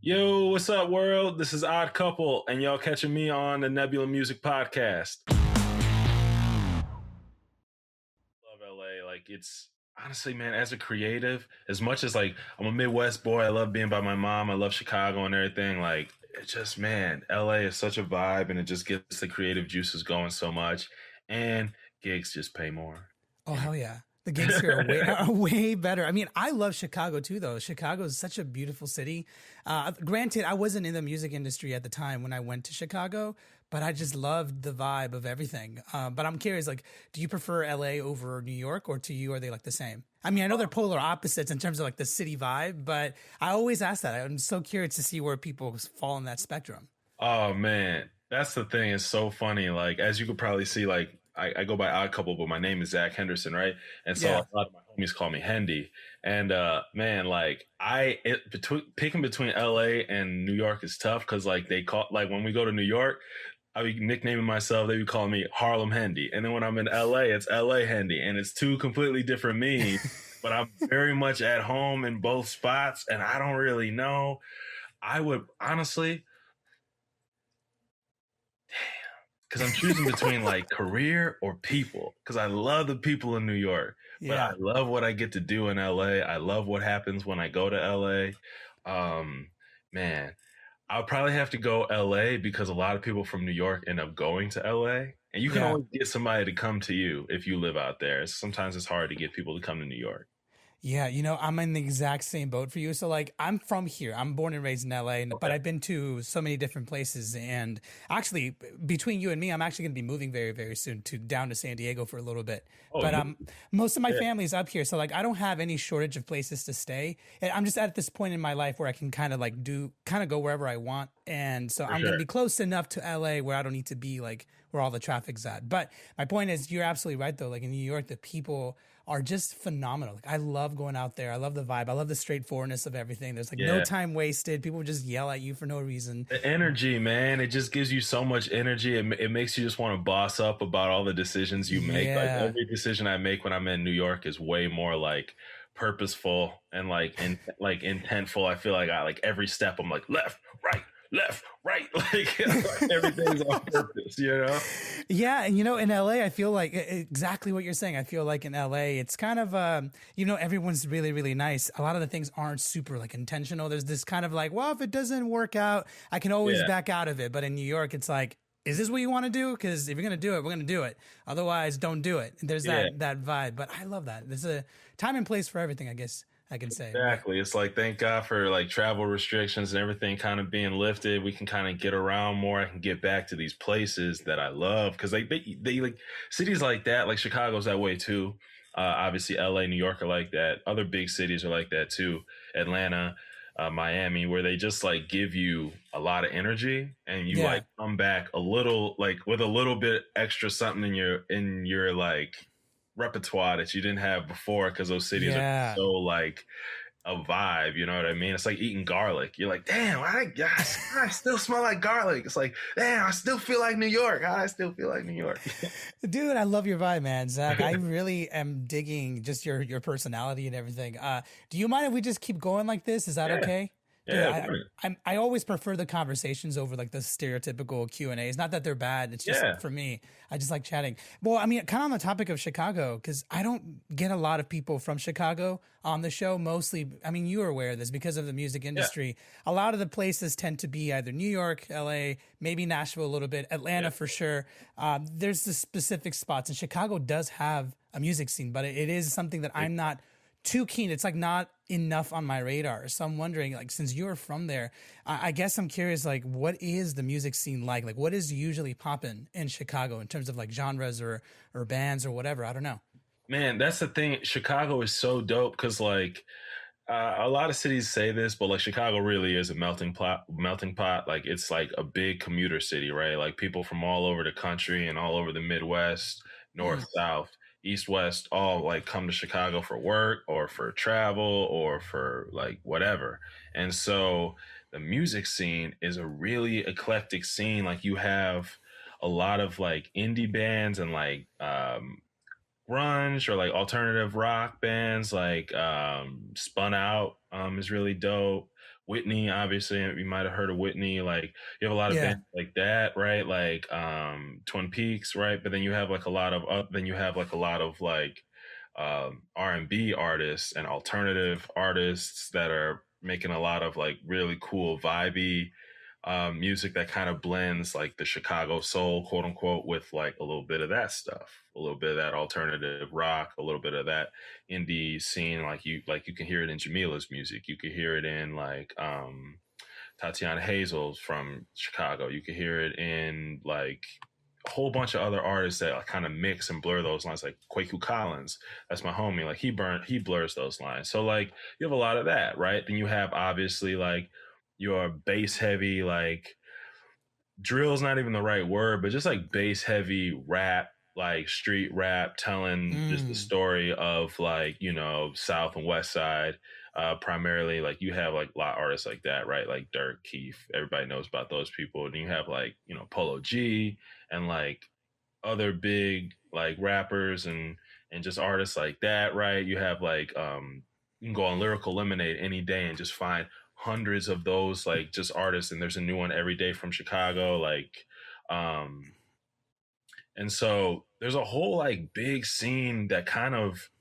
Yo, what's up, world? This is Odd Couple, and y'all catching me on the Nebula Music Podcast. Love LA. Like, it's honestly, man, as a creative, as much as like I'm a Midwest boy, I love being by my mom, I love Chicago and everything. Like, it's just, man, LA is such a vibe, and it just gets the creative juices going so much, and gigs just pay more. Oh, hell yeah. The gigs here are way better. I mean, I love Chicago too, though. Chicago is such a beautiful city. Granted, I wasn't in the music industry at the time when I went to Chicago, but I just loved the vibe of everything. But I'm curious, like, do you prefer LA over New York, or to you, are they like the same? I mean, I know they're polar opposites in terms of like the city vibe, but I always ask that. I'm so curious to see where people fall in that spectrum. Oh man, that's the thing. It's so funny. Like, as you could probably see, like I go by Odd Couple, but my name is Zach Henderson, right? And so a lot of my homies call me Hendy. And man, like picking between LA and New York is tough because like when we go to New York, I be nicknaming myself. They be calling me Harlem Hendy, and then when I'm in LA, it's LA Hendy, and it's two completely different me. But I'm very much at home in both spots, and I don't really know. I would honestly. Because I'm choosing between like career or people. Because I love the people in New York, but I love what I get to do in LA. I love what happens when I go to LA. Man, I'll probably have to go LA because a lot of people from New York end up going to LA, and you can always get somebody to come to you if you live out there. Sometimes it's hard to get people to come to New York. Yeah, I'm in the exact same boat for you. So like, I'm from here. I'm born and raised in LA, but I've been to so many different places. And actually, between you and me, I'm actually going to be moving very, very soon down to San Diego for a little bit. Most of my family's up here, so like, I don't have any shortage of places to stay. And I'm just at this point in my life where I can kind of go wherever I want. And so I'm going to be close enough to LA where I don't need to be like where all the traffic's at. But my point is, you're absolutely right though. Like in New York, the people are just phenomenal. Like I love going out there. I love the vibe. I love the straightforwardness of everything. There's like no time wasted. People just yell at you for no reason. The energy, man, it just gives you so much energy. It makes you just want to boss up about all the decisions you make. Like every decision I make when I'm in New York is way more like purposeful and like intentful. I feel like every step I'm like left, right, like everything's on purpose, Yeah, and in LA, I feel like exactly what you're saying. I feel like in LA, it's kind of everyone's really, really nice. A lot of the things aren't super like intentional. There's this kind of like, well, if it doesn't work out, I can always back out of it. But in New York, it's like, is this what you want to do? Because if you're gonna do it, we're gonna do it. Otherwise, don't do it. And there's that vibe. But I love that. There's a time and place for everything, I guess I can say. Exactly. It's like, thank God for like travel restrictions and everything kind of being lifted. We can kind of get around more. I can get back to these places that I love because they like cities like that, like Chicago's that way too. Obviously, LA, New York are like that. Other big cities are like that too. Atlanta, Miami, where they just like give you a lot of energy and you like come back a little like with a little bit extra something in your like repertoire that you didn't have before because those cities are so like a vibe, you know what I mean? It's like eating garlic. You're like, damn, I still smell like garlic. It's like, damn, I still feel like New York. I still feel like New York. Dude, I love your vibe, man, Zach. I really am digging just your personality and everything. Do you mind if we just keep going like this? Is that okay? Yeah, I always prefer the conversations over like the stereotypical Q&As. Not that they're bad. It's just for me, I just like chatting. Well, I mean, kind of on the topic of Chicago, because I don't get a lot of people from Chicago on the show. Mostly, I mean, you are aware of this because of the music industry. A lot of the places tend to be either New York, LA, maybe Nashville a little bit, Atlanta for sure. There's the specific spots, and Chicago does have a music scene, but it is something that I'm not too keen. It's like not enough on my radar. So I'm wondering, like, since you're from there, I guess I'm curious, like, what is the music scene like? Like, what is usually popping in Chicago in terms of like genres or bands or whatever? I don't know. Man, that's the thing. Chicago is so dope because like a lot of cities say this, but like Chicago really is a melting pot. Like it's like a big commuter city, right? Like people from all over the country and all over the Midwest, North, South, East, West, all like come to Chicago for work or for travel or for like whatever. And so the music scene is a really eclectic scene. Like you have a lot of like indie bands and like grunge or like alternative rock bands like Spun Out is really dope. Whitney, obviously, you might have heard of Whitney. Like you have a lot of Yeah. bands like that, right? Like Twin Peaks, right? But then you have like a lot of like R&B artists and alternative artists that are making a lot of like really cool vibey music that kind of blends like the Chicago soul, quote unquote, with like a little bit of that stuff, a little bit of that alternative rock, a little bit of that indie scene. Like you can hear it in Jamila's music. You can hear it in like Tatiana Hazel's from Chicago. You can hear it in like a whole bunch of other artists that kind of mix and blur those lines, like Kwaku Collins. That's my homie. Like he blurs those lines. So like you have a lot of that, right? Then you have obviously like your bass heavy, like drill's not even the right word, but just like bass heavy rap, like street rap, telling just the story of like, you know, South and West Side. Primarily, like you have like a lot of artists like that, right? Like Dirk, Keith, everybody knows about those people. And you have like, you know, Polo G and like other big like rappers and just artists like that, right? You have like you can go on Lyrical Lemonade any day and just find hundreds of those like just artists, and there's a new one every day from Chicago, like and so there's a whole like big scene that kind of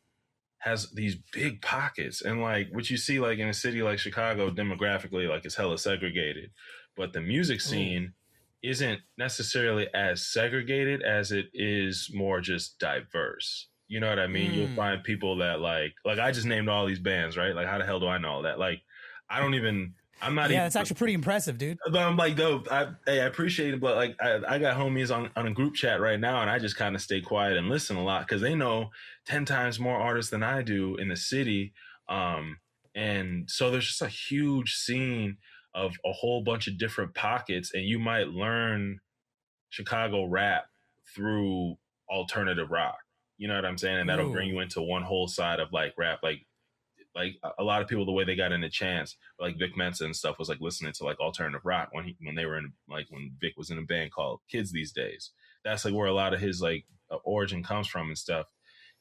has these big pockets, and like what you see like in a city like Chicago demographically, like it's hella segregated, but the music scene isn't necessarily as segregated as it is more just diverse. You know what I mean? You'll find people that like I just named all these bands, right? Like how the hell do I know all that? Like I'm not even. Yeah, that's actually pretty impressive, dude. But I'm like, though, I appreciate it, but like, I got homies on a group chat right now, and I just kind of stay quiet and listen a lot because they know 10 times more artists than I do in the city. And so there's just a huge scene of a whole bunch of different pockets, and you might learn Chicago rap through alternative rock. You know what I'm saying? And that'll bring you into one whole side of like rap, like a lot of people, the way they got into Chance, like Vic Mensa and stuff, was like listening to like alternative rock when they were in like when Vic was in a band called Kids These Days. That's like where a lot of his like origin comes from and stuff.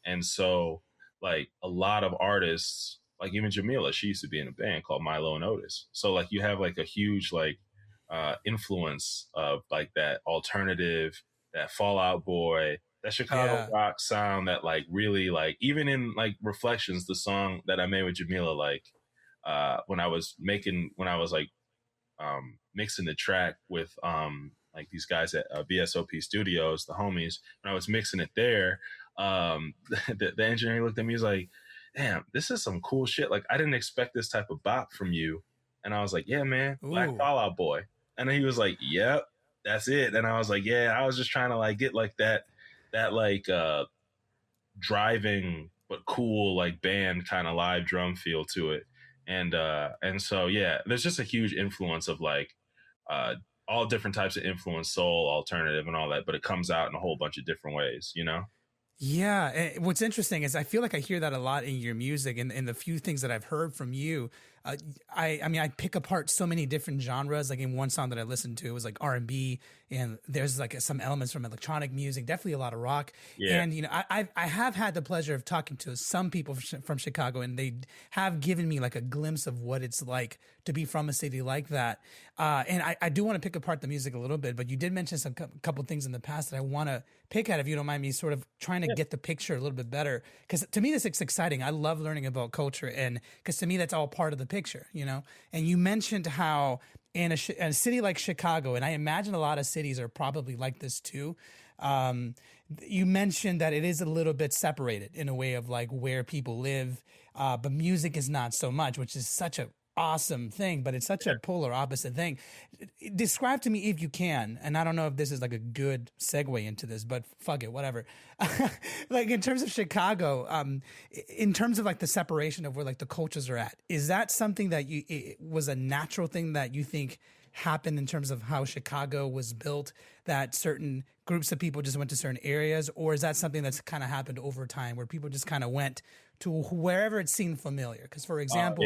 And so like a lot of artists, like even Jamila, she used to be in a band called Milo and Otis. So like you have like a huge like influence of like that alternative, that Fall Out Boy, that Chicago rock sound that like really like even in like Reflections, the song that I made with Jamila, like when I was like mixing the track with like these guys at VSOP Studios, the homies, when I was mixing it there, the engineer looked at me, he was like, damn, this is some cool shit. Like I didn't expect this type of bop from you. And I was like, yeah, man, Black Fall Out Boy. And then he was like, yep, that's it. And I was like, yeah, I was just trying to like get like that like driving but cool like band kind of live drum feel to it. And so yeah, there's just a huge influence of like all different types of influence, soul, alternative, and all that, but it comes out in a whole bunch of different ways, you know? Yeah. And what's interesting is I feel like I hear that a lot in your music, and the few things that I've heard from you. I mean, I pick apart so many different genres. Like in one song that I listened to, it was like R&B, and there's like some elements from electronic music, definitely a lot of rock. Yeah. And, you know, I have had the pleasure of talking to some people from Chicago, and they have given me like a glimpse of what it's like to be from a city like that. And I do want to pick apart the music a little bit, but you did mention some couple things in the past that I want to pick at, if you don't mind me sort of trying to get the picture a little bit better. Because to me, this is exciting. I love learning about culture, and because to me, that's all part of the picture, you know? And you mentioned how in a city like Chicago, and I imagine a lot of cities are probably like this too. You mentioned that it is a little bit separated in a way of like where people live, but music is not so much, which is such a awesome thing, but it's such a polar opposite thing. Describe to me, if you can, and I don't know if this is like a good segue into this, but fuck it, whatever. Like in terms of Chicago, in terms of like the separation of where like the cultures are at, is that something that it was a natural thing that you think happened in terms of how Chicago was built, that certain groups of people just went to certain areas, or is that something that's kind of happened over time where people just kind of went to wherever it seemed familiar? Because for example,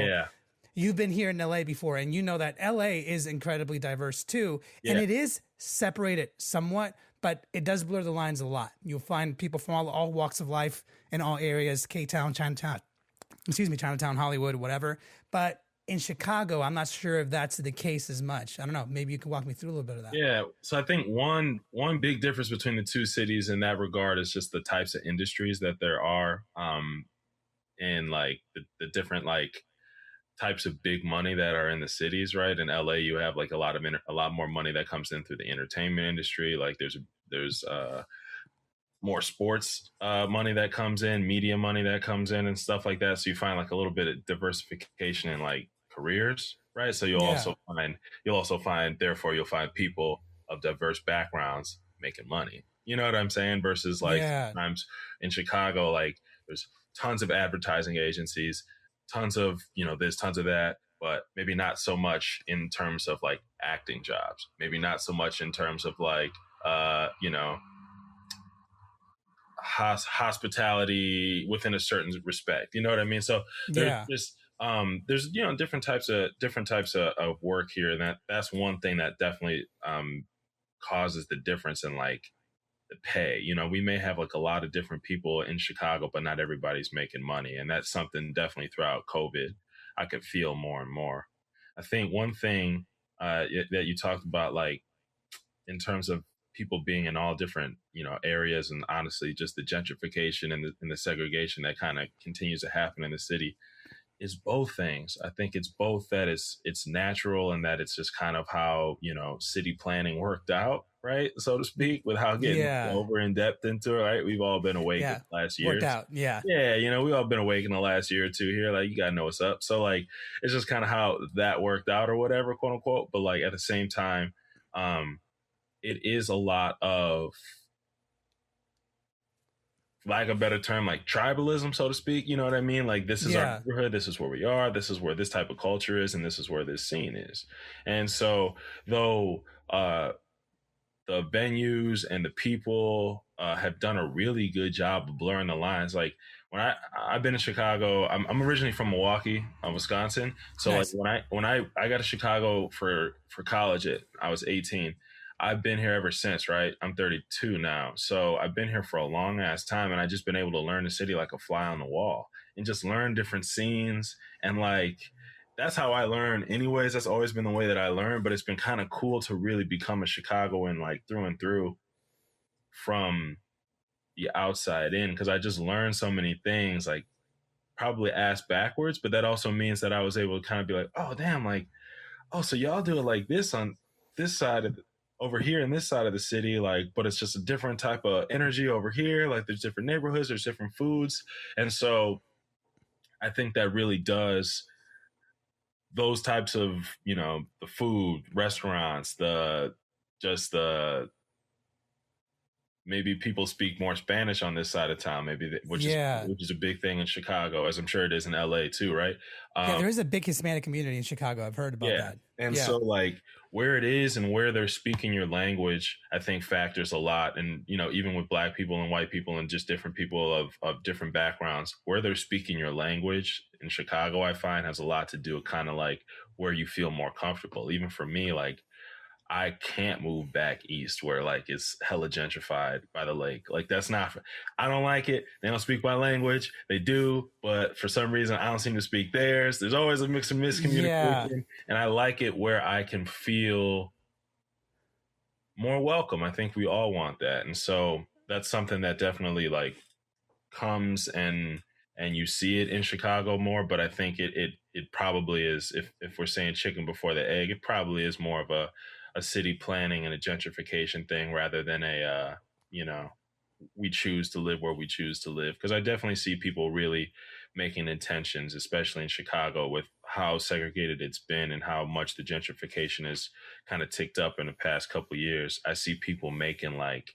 you've been here in LA before, and you know that LA is incredibly diverse too. Yeah. And it is separated somewhat, but it does blur the lines a lot. You'll find people from all walks of life in all areas, K-Town, Chinatown, Hollywood, whatever. But in Chicago, I'm not sure if that's the case as much. I don't know. Maybe you can walk me through a little bit of that. Yeah. So I think one big difference between the two cities in that regard is just the types of industries that there are, and like the different like types of big money that are in the cities, right? In LA, you have like a lot more money that comes in through the entertainment industry. Like there's more sports money that comes in, media money that comes in, and stuff like that. So you find like a little bit of diversification in like careers, right? So you'll also find therefore you'll find people of diverse backgrounds making money. You know what I'm saying? Versus like sometimes in Chicago, like there's tons of advertising agencies, tons of there's tons of that, but maybe not so much in terms of like acting jobs. Maybe not so much in terms of like hospitality within a certain respect. You know what I mean? So there's different types of work here, and that's one thing that definitely causes the difference in like the pay. We may have like a lot of different people in Chicago, but not everybody's making money, and that's something definitely throughout COVID I could feel more and more. I think one thing that you talked about, like in terms of people being in all different areas, and honestly just the gentrification and the segregation that kind of continues to happen in the city, is both things. I think it's both that it's natural, and that it's just kind of how city planning worked out, right, so to speak, without getting over in depth into it. Right, we've all been awake in the last year. Worked out, yeah. We've all been awake in the last year or two here. Like, you gotta know what's up. So like, it's just kind of how that worked out, or whatever, quote unquote. But like at the same time, it is a lot of, lack of a better term, like tribalism, so to speak. You know what I mean? Like, this is our neighborhood, this is where we are, this is where this type of culture is, and this is where this scene is. And so, though the venues and the people have done a really good job of blurring the lines. Like, when I've been in Chicago, I'm originally from Milwaukee, Wisconsin. So nice. Like when I got to Chicago for college I was 18. I've been here ever since, right? I'm 32 now. So I've been here for a long ass time, and I've just been able to learn the city like a fly on the wall, and just learn different scenes. And like, that's how I learn anyways. That's always been the way that I learn, but it's been kind of cool to really become a Chicagoan, like through and through, from the outside in, because I just learned so many things, like probably ass backwards, but that also means that I was able to kind of be like, oh damn, like, oh, so y'all do it like this on this side of over here in this side of the city, like, but it's just a different type of energy over here. Like, there's different neighborhoods, there's different foods. And so I think that really does, those types of, the food, restaurants, maybe people speak more Spanish on this side of town, which is a big thing in Chicago, as I'm sure it is in LA too, right? There is a big Hispanic community in Chicago. I've heard about that. And so like, where it is and where they're speaking your language, I think factors a lot. And, even with Black people and white people and just different people of different backgrounds, where they're speaking your language in Chicago, I find has a lot to do with kind of like where you feel more comfortable. Even for me, like, I can't move back east where like it's hella gentrified by the lake. Like, I don't like it. They don't speak my language. They do, but for some reason I don't seem to speak theirs. There's always a mix of miscommunication, and I like it where I can feel more welcome. I think we all want that. And so that's something that definitely like comes and you see it in Chicago more, but I think it probably is, if we're saying chicken before the egg, it probably is more of a city planning and a gentrification thing rather than we choose to live where we choose to live. Because I definitely see people really making intentions, especially in Chicago, with how segregated it's been and how much the gentrification has kind of ticked up in the past couple of years. I see people making like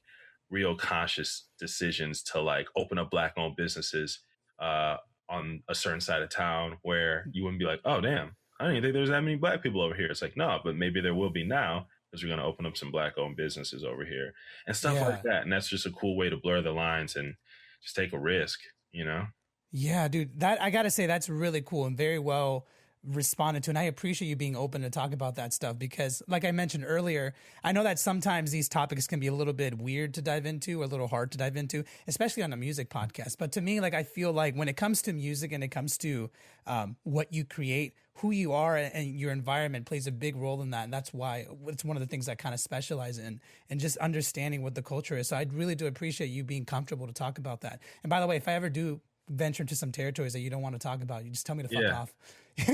real conscious decisions to like open up Black owned businesses on a certain side of town where you wouldn't be like, oh damn, I don't even think there's that many Black people over here. It's like, no, but maybe there will be now, because we're going to open up some Black owned businesses over here and stuff like that. And that's just a cool way to blur the lines and just take a risk, Yeah, dude, that I got to say, that's really cool and very well responded to. And I appreciate you being open to talk about that stuff because, like I mentioned earlier, I know that sometimes these topics can be a little bit weird to dive into, or a little hard to dive into, especially on a music podcast. But to me, like, I feel like when it comes to music and it comes to what you create, who you are and your environment plays a big role in that. And that's why it's one of the things I kind of specialize in, and just understanding what the culture is. So I really do appreciate you being comfortable to talk about that. And by the way, if I ever do venture into some territories that you don't want to talk about, you just tell me to fuck off.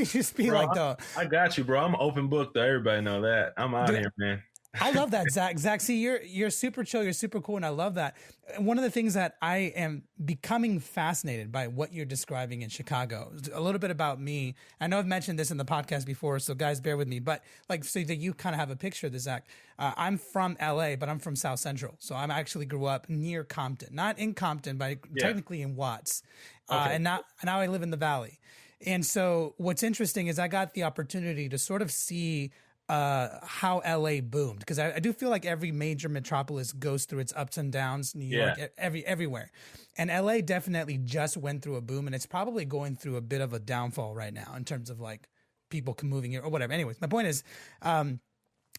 Just be bro, like, I got you, bro. I'm an open book though. Everybody know that. I'm out here, man. I love that, Zach. Zach, see, you're super chill, you're super cool, and I love that. One of the things that I am becoming fascinated by what you're describing in Chicago. A little bit about me. I know I've mentioned this in the podcast before, so guys, bear with me. But like, so that you kind of have a picture of this, Zach. I'm from LA, but I'm from South Central, so I actually grew up near Compton, not in Compton, but technically in Watts. And now I live in the Valley. And so what's interesting is I got the opportunity to sort of see how LA boomed, because I do feel like every major metropolis goes through its ups and downs. New York, everywhere, and LA definitely just went through a boom, and it's probably going through a bit of a downfall right now in terms of like people moving here or whatever. Anyways, my point is,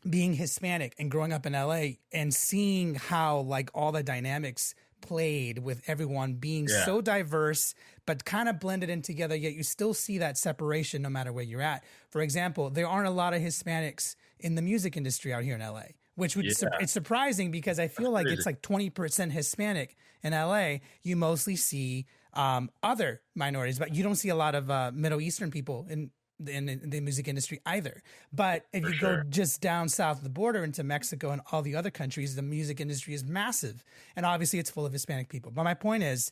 being Hispanic and growing up in LA and seeing how like all the dynamics played with everyone being so diverse but kind of blended in together, yet you still see that separation no matter where you're at. For example, there aren't a lot of Hispanics in the music industry out here in LA, which would it's surprising because I feel like it's like 20% Hispanic in LA. You mostly see other minorities, but you don't see a lot of Middle Eastern people in the music industry either. But if you go just down south of the border into Mexico and all the other countries, the music industry is massive. And obviously it's full of Hispanic people. But my point is,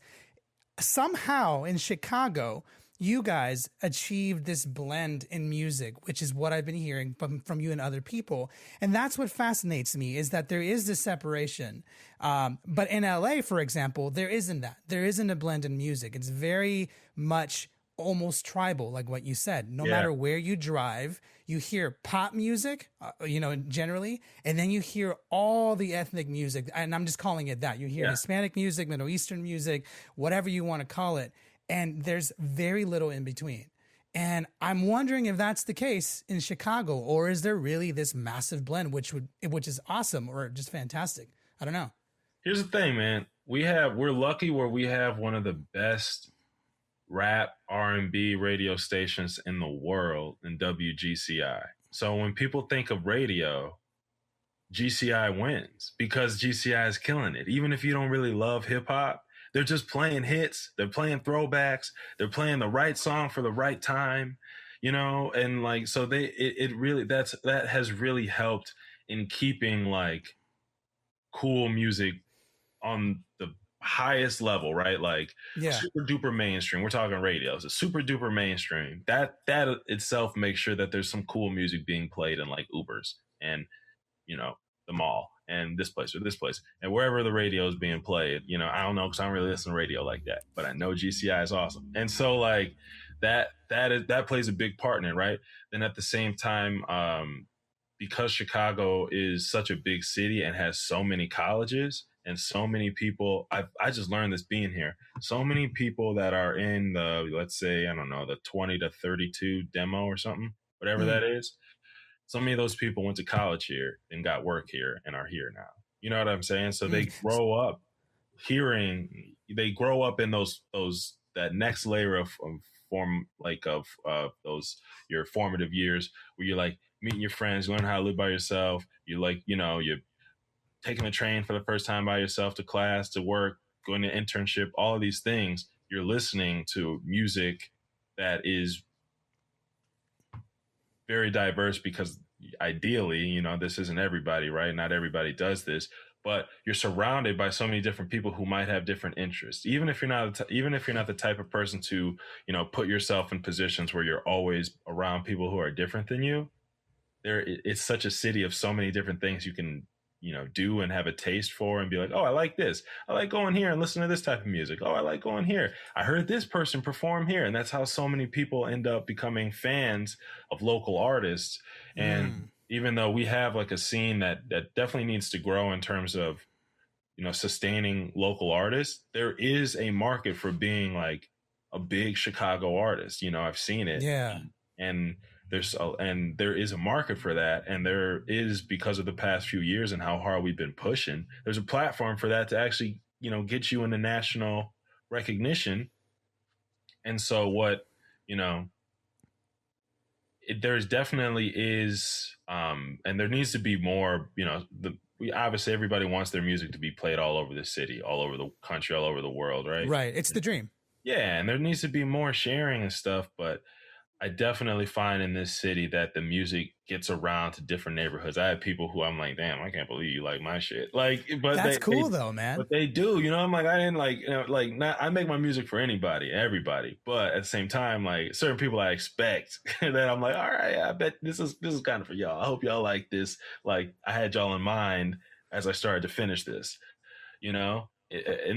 somehow in Chicago, you guys achieved this blend in music, which is what I've been hearing from you and other people. And that's what fascinates me, is that there is this separation. But in LA, for example, there isn't that. There isn't a blend in music. It's very much almost tribal, like what you said. No matter where you drive, you hear pop music, generally, and then you hear all the ethnic music, and I'm just calling it that. You hear Hispanic music, Middle Eastern music, whatever you want to call it, and there's very little in between. And I'm wondering if that's the case in Chicago, or is there really this massive blend, which is awesome or just fantastic? I don't know. Here's the thing, man. We're lucky where we have one of the best rap R&B radio stations in the world in WGCI. So when people think of radio, GCI wins because GCI is killing it. Even if you don't really love hip hop, they're just playing hits. They're playing throwbacks. They're playing the right song for the right time, and like, so that has really helped in keeping like cool music on the highest level, right? Like super duper mainstream. We're talking radios, a super duper mainstream. That itself makes sure that there's some cool music being played in like Ubers and the mall and this place or this place and wherever the radio is being played. I don't know because I don't really listen to radio like that, but I know GCI is awesome. And so like that plays a big part in it, right? Then at the same time, because Chicago is such a big city and has so many colleges and so many people, I just learned this being here. So many people that are in the, let's say, I don't know, the 20 to 32 demo or something, whatever that is. So many of those people went to college here and got work here and are here now. You know what I'm saying? So they grow up they grow up in that next layer of those your formative years where you're like meeting your friends, learn how to live by yourself. You like, you're taking a train for the first time by yourself to class, to work, going to internship, all of these things. You're listening to music that is very diverse because ideally, this isn't everybody, right? Not everybody does this, but you're surrounded by so many different people who might have different interests. Even if you're not the type of person to, put yourself in positions where you're always around people who are different than you, it's such a city of so many different things you can do and have a taste for and be like, oh, I like this. I like going here and listening to this type of music. Oh, I like going here. I heard this person perform here. And that's how so many people end up becoming fans of local artists. And even though we have like a scene that definitely needs to grow in terms of, sustaining local artists, there is a market for being like a big Chicago artist. I've seen it. Yeah. and there is a market for that, and there is, because of the past few years and how hard we've been pushing, there's a platform for that to actually, get you into national recognition. And so what, you know, there's definitely is, and there needs to be more, we obviously, everybody wants their music to be played all over the city, all over the country, all over the world, right? Right. It's the dream. Yeah, and there needs to be more sharing and stuff, but I definitely find in this city that the music gets around to different neighborhoods. I have people who I'm like, damn, I can't believe you like my shit. Like, but that's cool though, man. But they do, I'm like, I didn't like, not. I make my music for anybody, everybody. But at the same time, like certain people I expect that I'm like, all right, I bet this is kind of for y'all. I hope y'all like this. Like I had y'all in mind as I started to finish this. In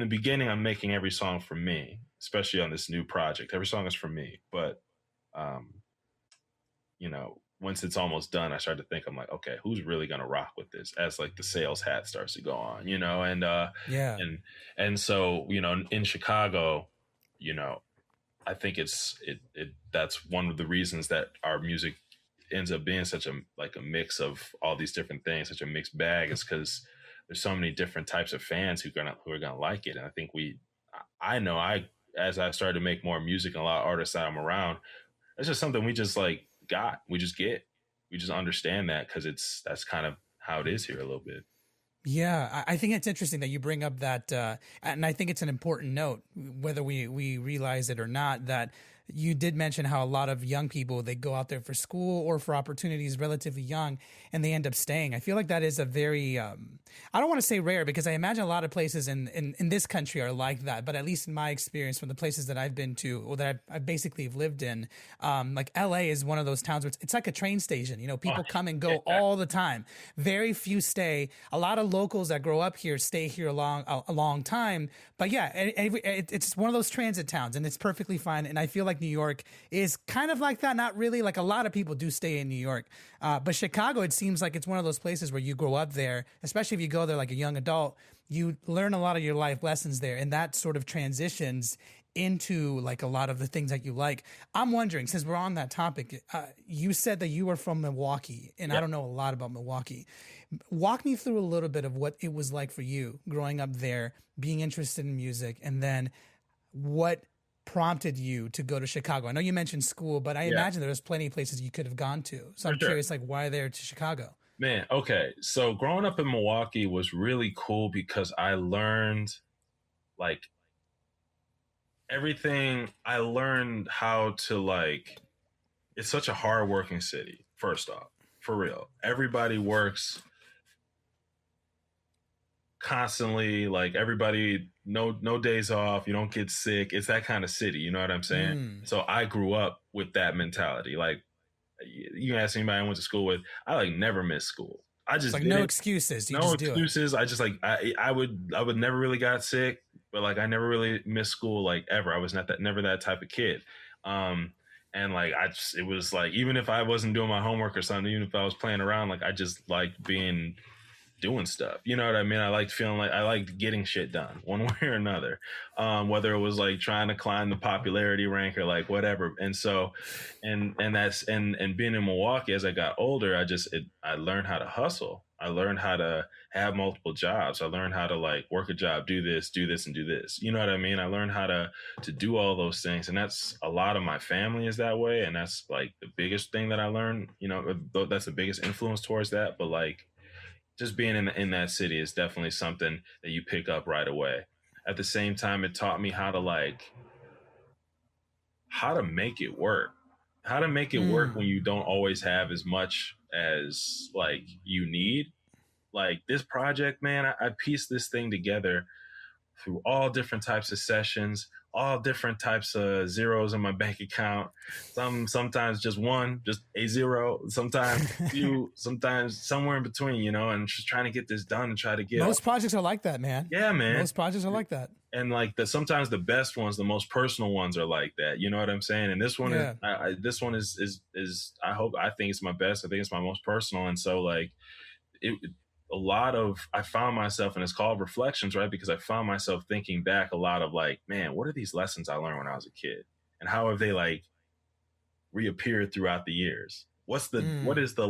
the beginning, I'm making every song for me, especially on this new project. Every song is for me, but once it's almost done, I start to think, I'm like, okay, who's really gonna rock with this? As like the sales hat starts to go on, and so in Chicago, I think that's one of the reasons that our music ends up being such a mix of all these different things, such a mixed bag, is because there's so many different types of fans who are gonna like it, and I think as I started to make more music and a lot of artists that I'm around, it's just something we just we just understand that, because that's kind of how it is here a little bit. Yeah, I think it's interesting that you bring up that, and I think it's an important note, whether we realize it or not, that you did mention how a lot of young people, they go out there for school or for opportunities relatively young, and they end up staying. I feel like that is a very, I don't want to say rare, because I imagine a lot of places in this country are like that. But at least in my experience from the places that I've been to, or that I basically have lived in, like LA is one of those towns where it's like a train station. People come and go all the time. Very few stay. A lot of locals that grow up here stay here a long time. But yeah, it's one of those transit towns, and it's perfectly fine. And I feel like New York is kind of like that. Not really. Like a lot of people do stay in New York. But Chicago, it seems like it's one of those places where you grow up there, especially if you go there like a young adult, you learn a lot of your life lessons there. And that sort of transitions into like a lot of the things that you like. I'm wondering, since we're on that topic, you said that you were from Milwaukee, and I don't know a lot about Milwaukee. Walk me through a little bit of what it was like for you growing up there, being interested in music, and then what prompted you to go to Chicago. I know you mentioned school, but I imagine there's plenty of places you could have gone to. So I'm curious, like, why there to Chicago? Man, okay. So growing up in Milwaukee was really cool because I learned like everything. I learned how to it's such a hardworking city, first off, for real. Everybody works constantly, like everybody, no days off, you don't get sick. It's that kind of city, you know what I'm saying? So I grew up with that mentality. Like, you ask anybody I went to school with, I never missed school. I just no excuses. No excuses. I just I would never really got sick, but I never really missed school ever. I was never that type of kid. And it was even if I wasn't doing my homework or something, even if I was playing around, I just liked doing stuff. You know what I mean? I liked feeling I liked getting shit done one way or another. Whether it was trying to climb the popularity rank or whatever. And so, and being in Milwaukee as I got older, I learned how to hustle. I learned how to have multiple jobs. I learned how to work a job, do this, and do this. You know what I mean? I learned how to do all those things. And that's a lot of my family is that way. And that's the biggest thing that I learned, that's the biggest influence towards that. But just being in that city is definitely something that you pick up right away. At the same time, it taught me how to make it work. How to make it work when you don't always have as much as you need. This project, man, I pieced this thing together through all different types of sessions, all different types of zeros in my bank account. Sometimes just one, just a zero, sometimes few, sometimes somewhere in between, and just trying to get this done and try to get. Most projects are like that, man. Yeah, man. Most projects are like that. And sometimes the best ones, the most personal ones are like that. You know what I'm saying? And this one is, I think it's my best. I think it's my most personal. And so I found myself, and it's called reflections, right? Because I found myself thinking back a lot of man, what are these lessons I learned when I was a kid? And how have they reappeared throughout the years. What is the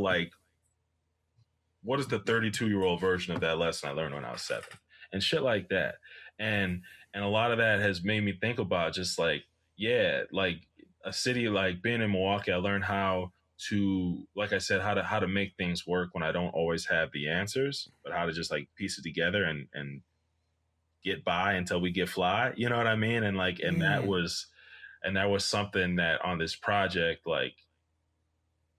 32-year-old version of that lesson I learned when I was 7? And shit like that. And a lot of that has made me think about just like, yeah, like a city like being in Milwaukee, I learned how to, like I said, how to make things work when I don't always have the answers, but how to just like piece it together and get by until we get fly. You know what I mean? And like, that was something that on this project, like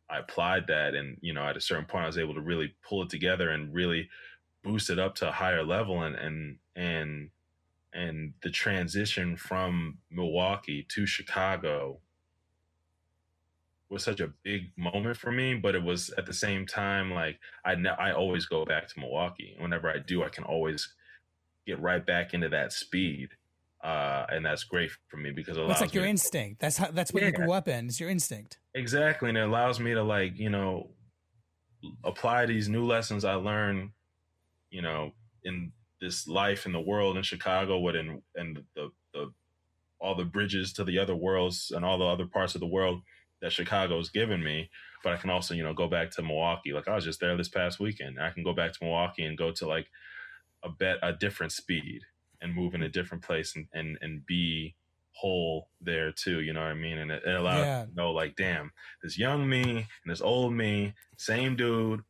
I applied that, and at a certain point I was able to really pull it together and really boost it up to a higher level. And the transition from Milwaukee to Chicago was such a big moment for me, but it was at the same time like I always go back to Milwaukee. Whenever I do, I can always get right back into that speed, and that's great for me because it it's like your instinct. That's what you grew up in. It's your instinct. Exactly, and it allows me to like apply these new lessons I learned, in this life in the world in Chicago, and the all the bridges to the other worlds and all the other parts of the world that Chicago's given me. But I can also, go back to Milwaukee. Like I was just there this past weekend. I can go back to Milwaukee and go to like a different speed and move in a different place and be whole there too. You know what I mean? And it allows you to know like, damn, this young me and this old me, same dude,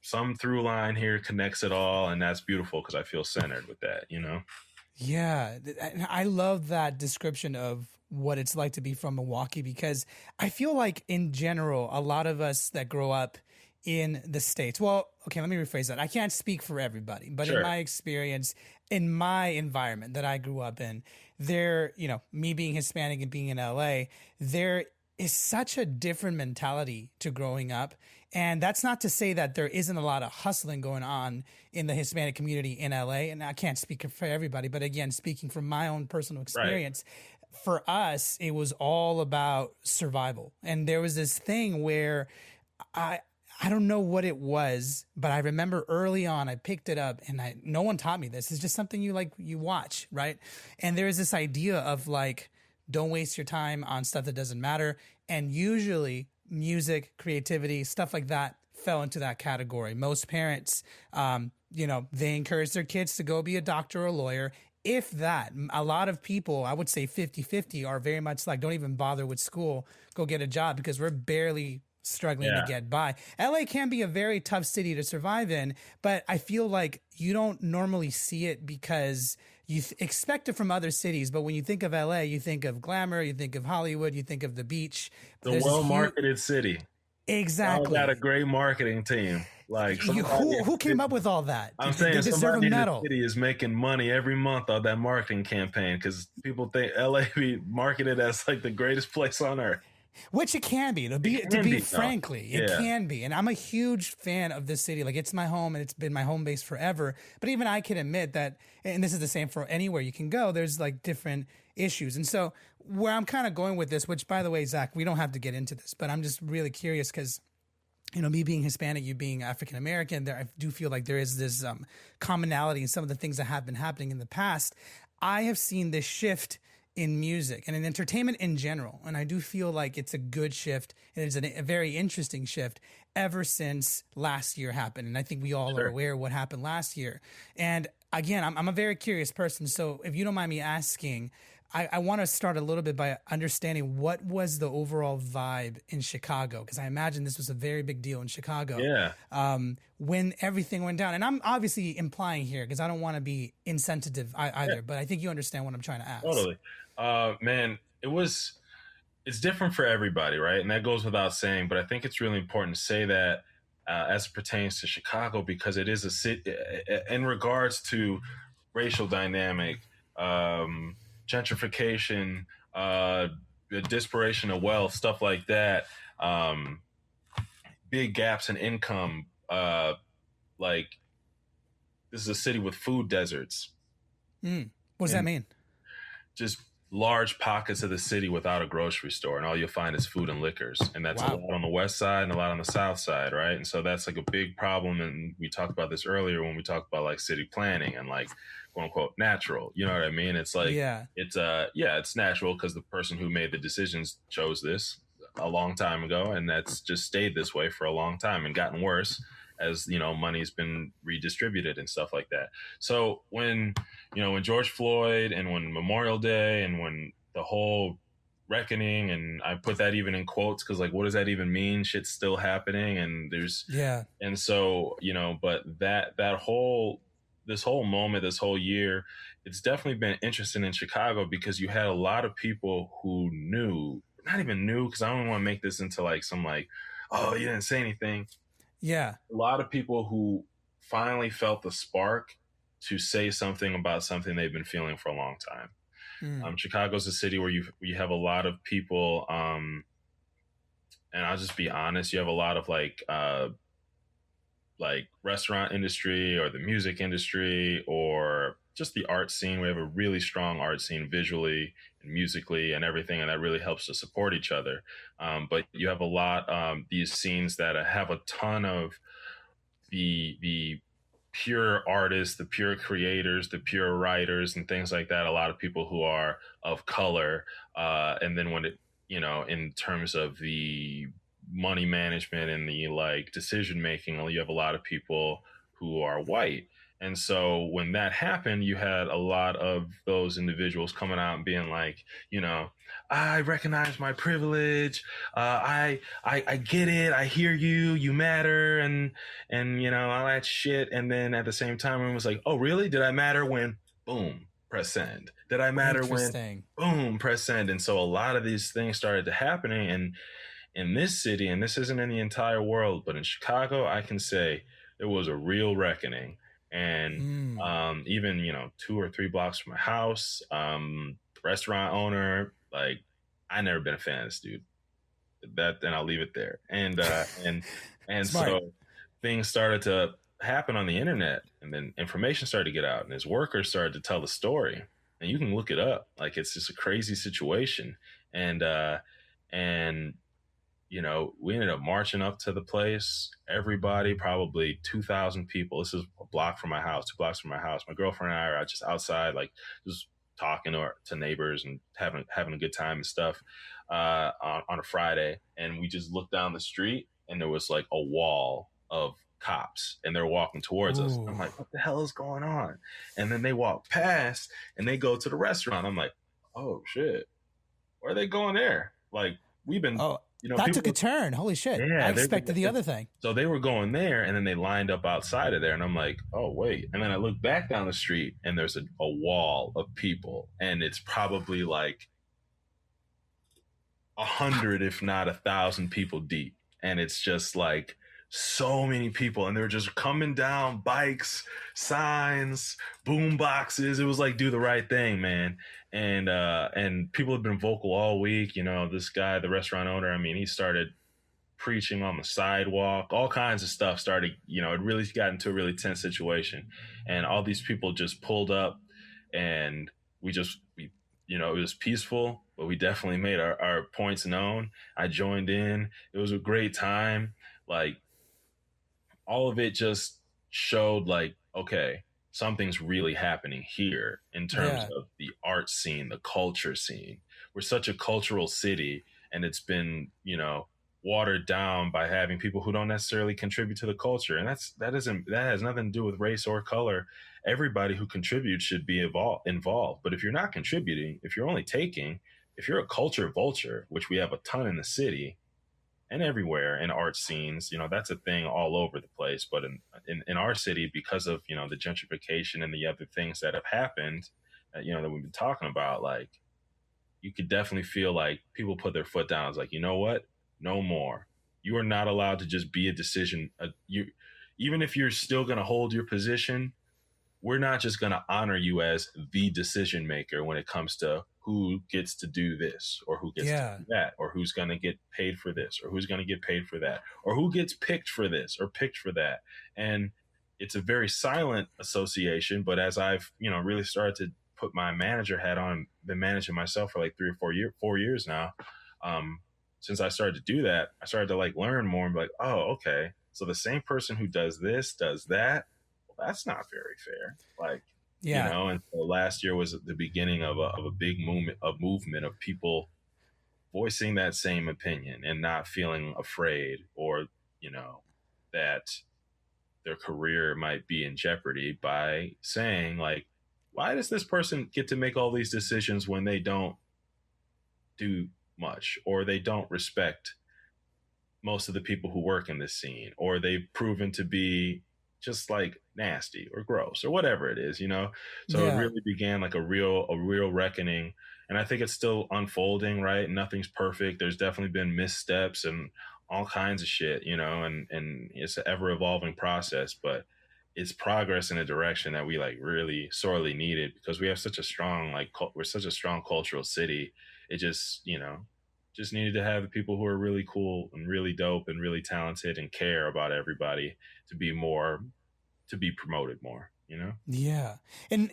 some through line here connects it all. And that's beautiful because I feel centered with that, Yeah. And I love that description of what it's like to be from Milwaukee, because I feel like in general, a lot of us that grow up in the States, well, okay, let me rephrase that. I can't speak for everybody, but in my experience, in my environment that I grew up in, there, me being Hispanic and being in LA, there is such a different mentality to growing up. And that's not to say that there isn't a lot of hustling going on in the Hispanic community in LA. And I can't speak for everybody, but again, speaking from my own personal experience, for us, it was all about survival. And there was this thing where I don't know what it was, but I remember early on, I picked it up and no one taught me this. It's just something you watch, right? And there is this idea of like, don't waste your time on stuff that doesn't matter. And usually music, creativity, stuff like that fell into that category. Most parents, they encourage their kids to go be a doctor or a lawyer. If that, a lot of people, I would say 50-50, are very much like, don't even bother with school, go get a job, because we're barely struggling to get by. LA can be a very tough city to survive in, but I feel like you don't normally see it because you expect it from other cities. But when you think of LA, you think of glamour, you think of Hollywood, you think of the beach. The well-marketed city. Exactly. Got a great marketing team. Like who came up with all that? I'm saying somebody in the city is making money every month on that marketing campaign because people think LA be marketed as like the greatest place on earth. Which it can be, to be frankly, it can be. And I'm a huge fan of this city. Like, it's my home and it's been my home base forever. But even I can admit that, and this is the same for anywhere you can go, there's like different issues. And so where I'm kind of going with this, which by the way, Zach, we don't have to get into this, but I'm just really curious because, me being Hispanic, you being African American, I do feel like there is this commonality in some of the things that have been happening in the past. I have seen this shift in music and in entertainment in general. And I do feel like it's a good shift. And it's a very interesting shift ever since last year happened. And I think we all are aware of what happened last year. And again, I'm a very curious person. So if you don't mind me asking, I want to start a little bit by understanding what was the overall vibe in Chicago, because I imagine this was a very big deal in Chicago. Yeah. When everything went down, and I'm obviously implying here because I don't want to be insensitive either, but I think you understand what I'm trying to ask. Totally. Man, it's different for everybody, right? And that goes without saying, but I think it's really important to say that as it pertains to Chicago, because it is a city in regards to racial dynamic, gentrification, the disparation of wealth, stuff like that, big gaps in income. Like, this is a city with food deserts. What does that mean? Just large pockets of the city without a grocery store, and all you'll find is food and liquors. And that's a lot on the west side and a lot on the south side, right? And so that's like a big problem. And we talked about this earlier when we talked about like city planning and like, quote unquote, natural. You know what I mean? It's like, it's natural because the person who made the decisions chose this. a long time ago, and that's just stayed this way for a long time and gotten worse as money's been redistributed and stuff like that. So when when George Floyd and when Memorial Day and when the whole reckoning, and I put that even in quotes because like what does that even mean? Shit's still happening, and there's and so but this whole moment, this whole year, it's definitely been interesting in Chicago because you had a lot of people who not even knew, because I don't want to make this into like some like, oh, you didn't say anything. Yeah. A lot of people who finally felt the spark to say something about something they've been feeling for a long time. Chicago's a city where you have a lot of people, and I'll just be honest, you have a lot of like restaurant industry or the music industry or just the art scene. We have a really strong art scene visually and musically and everything, and that really helps to support each other. But you have a lot these scenes that have a ton of the pure artists, the pure creators, the pure writers and things like that. A lot of people who are of color. And then when it, in terms of the money management and the like decision making, you have a lot of people who are white. And so when that happened, you had a lot of those individuals coming out and being like, I recognize my privilege. I get it. I hear you. You matter, and all that shit. And then at the same time, it was like, oh, really? Did I matter when? Boom, press send. Did I matter when? Boom, press send. And so a lot of these things started to happening, and in this city, and this isn't in the entire world, but in Chicago, I can say it was a real reckoning. And even 2 or 3 blocks from my house, restaurant owner, like I never been a fan of this dude. Then I'll leave it there. And so things started to happen on the internet, and then information started to get out, and his workers started to tell the story, and you can look it up. Like it's just a crazy situation, and we ended up marching up to the place. Everybody, probably 2,000 people. This is a block from my house, 2 blocks from my house. My girlfriend and I are just outside, like just talking to neighbors and having a good time and stuff on a Friday. And we just looked down the street, and there was like a wall of cops, and they're walking towards us. I'm like, what the hell is going on? And then they walk past, and they go to the restaurant. I'm like, oh shit, where are they going there? Like we've been. That took a turn. Holy shit. Yeah, I expected the other thing. So they were going there, and then they lined up outside of there, and I'm like, oh, wait. And then I look back down the street, and there's a wall of people, and it's probably like 100, if not 1,000 people deep. And it's just like so many people, and they're just coming down, bikes, signs, boom boxes. It was like, do the right thing, man. And people have been vocal all week. This guy, the restaurant owner, I mean, he started preaching on the sidewalk, all kinds of stuff started, it really got into a really tense situation. And all these people just pulled up, and we it was peaceful, but we definitely made our points known. I joined in. It was a great time. Like all of it just showed like, okay, something's really happening here in terms of the art scene, the culture scene. We're such a cultural city, and it's been, watered down by having people who don't necessarily contribute to the culture. And that has nothing to do with race or color. Everybody who contributes should be involved. But if you're not contributing, if you're only taking, if you're a culture vulture, which we have a ton in the city and everywhere in art scenes, that's a thing all over the place. But in our city, because of, the gentrification and the other things that have happened, that we've been talking about, like you could definitely feel like people put their foot down. It's like, you know what? No more. You are not allowed to just be a decision. Even if you're still going to hold your position, we're not just going to honor you as the decision maker when it comes to who gets to do this or who gets to do that, or who's going to get paid for this or who's going to get paid for that, or who gets picked for this or picked for that. And it's a very silent association. But as I've, really started to put my manager hat on, been managing myself for like 3 or 4 years now. Since I started to do that, I started to like learn more and be like, oh, okay. So the same person who does this, does that. Well, that's not very fair. Like, and so last year was the beginning of a big movement of people voicing that same opinion and not feeling afraid or, that their career might be in jeopardy by saying like, why does this person get to make all these decisions when they don't do much or they don't respect most of the people who work in this scene, or they've proven to be just like nasty or gross or whatever it is, So it really began like a real reckoning. And I think it's still unfolding, right? Nothing's perfect. There's definitely been missteps and all kinds of shit, and it's an ever evolving process, but it's progress in a direction that we like really sorely needed because we have such a strong, we're such a strong cultural city. It just needed to have the people who are really cool and really dope and really talented and care about everybody to be promoted more, Yeah. And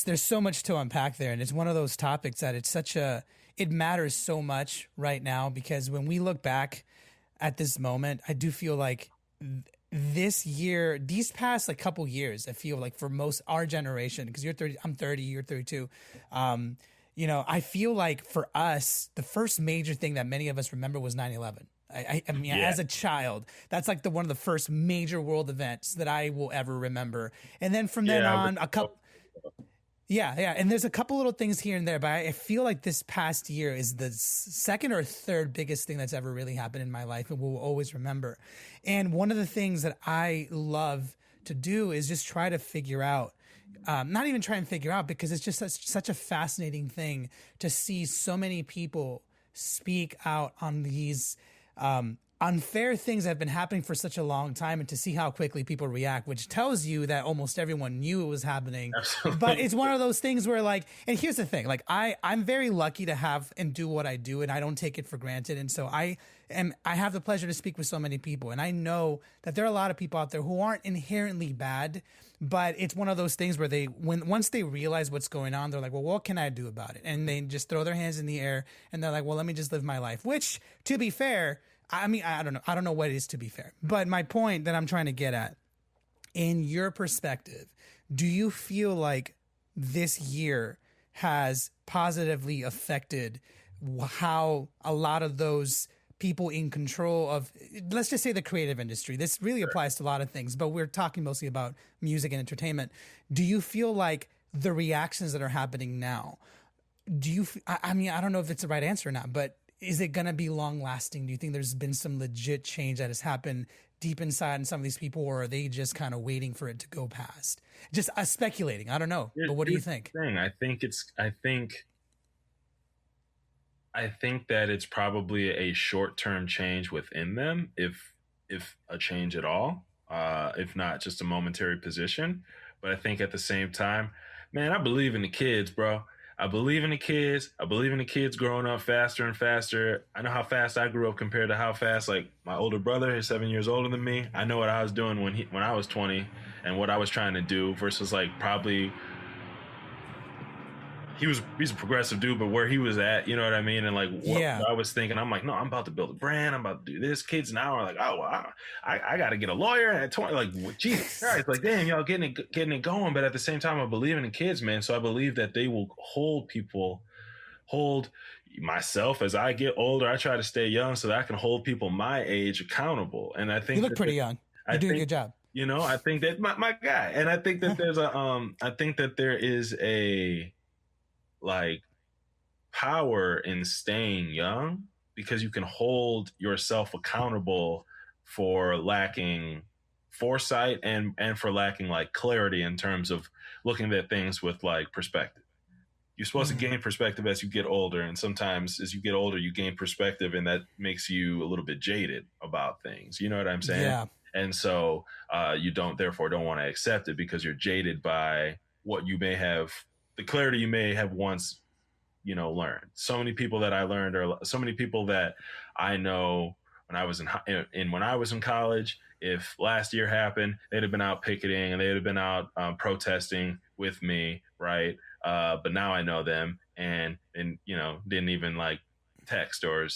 there's so much to unpack there. And it's one of those topics that it matters so much right now, because when we look back at this moment, I do feel like this year, these past like couple years, I feel like for most our generation, because you're 30, I'm 30, you're 32. I feel like for us, the first major thing that many of us remember was 9/11. I mean, as a child, that's like one of the first major world events that I will ever remember. And then from then on, a couple. Yeah. And there's a couple little things here and there, but I feel like this past year is the second or third biggest thing that's ever really happened in my life and we'll always remember. And one of the things that I love to do is just try to figure out, not even try and figure out, because it's just such a fascinating thing to see so many people speak out on these unfair things that have been happening for such a long time, and to see how quickly people react, which tells you that almost everyone knew it was happening. Absolutely. But it's one of those things where and here's the thing, I'm very lucky to have and do what I do, and I don't take it for granted. And so I have the pleasure to speak with so many people, and I know that there are a lot of people out there who aren't inherently bad, but it's one of those things where once they realize what's going on, they're like, well, what can I do about it? And they just throw their hands in the air and they're like, well, let me just live my life, which, to be fair, I mean, I don't know what it is, to be fair, but my point that I'm trying to get at, in your perspective, do you feel like this year has positively affected how a lot of those people in control of, let's just say, the creative industry? This really applies to a lot of things, but we're talking mostly about music and entertainment. Do you feel like the reactions that are happening now, I mean, I don't know if it's the right answer or not, but is it going to be long lasting? Do you think there's been some legit change that has happened deep inside in some of these people, or are they just kind of waiting for it to go past? Just speculating. I don't know. But what do you think? I think that it's probably a short-term change within them, if a change at all, if not just a momentary position. But I think at the same time, man, I believe in the kids, bro. I believe in the kids. I believe in the kids growing up faster and faster. I know how fast I grew up compared to how fast, like, my older brother is 7 years older than me. I know what I was doing when I was 20 and what I was trying to do versus like probably he's a progressive dude, but where he was at, you know what I mean? And like what I was thinking, I'm like, no, I'm about to build a brand. I'm about to do this. Kids now are like, oh, well, I got to get a lawyer at 20. Like, Jesus Christ, like, damn, y'all getting it going. But at the same time, I believe in the kids, man. So I believe that they will hold myself as I get older. I try to stay young so that I can hold people my age accountable. And I think you look pretty young. You're doing a good job. I think that my guy, and I think that there's I think that there is a like power in staying young, because you can hold yourself accountable for lacking foresight and for lacking like clarity in terms of looking at things with like perspective. You're supposed to gain perspective as you get older, and sometimes as you get older you gain perspective, and that makes you a little bit jaded about things, you know what I'm saying? Yeah. And so you therefore don't want to accept it because you're jaded by what you may have, the clarity you may have once, learned. So many people that I learned, or so many people that I know when I was when I was in college, if last year happened, they'd have been out picketing and they'd have been out protesting with me, right? But now I know them and didn't even like text or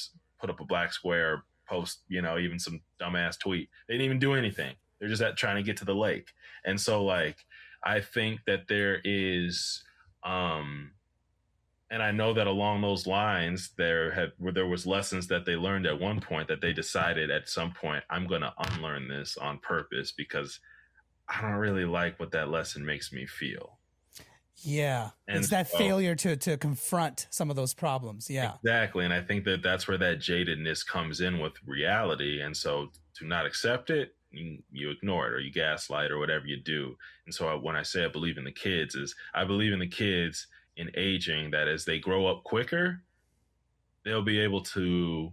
put up a black square or post, even some dumbass tweet. They didn't even do anything. They're just trying to get to the lake. And so like, I think that there is, And I know that along those lines, there was lessons that they learned at one point that they decided at some point, I'm going to unlearn this on purpose because I don't really like what that lesson makes me feel. Yeah. And It's that so, failure to confront some of those problems. Yeah. exactly. And I think that that's where that jadedness comes in with reality. And so to not accept it, you ignore it or you gaslight or whatever you do. And so when I say I believe in the kids, is I believe in the kids in aging, that as they grow up quicker, they'll be able to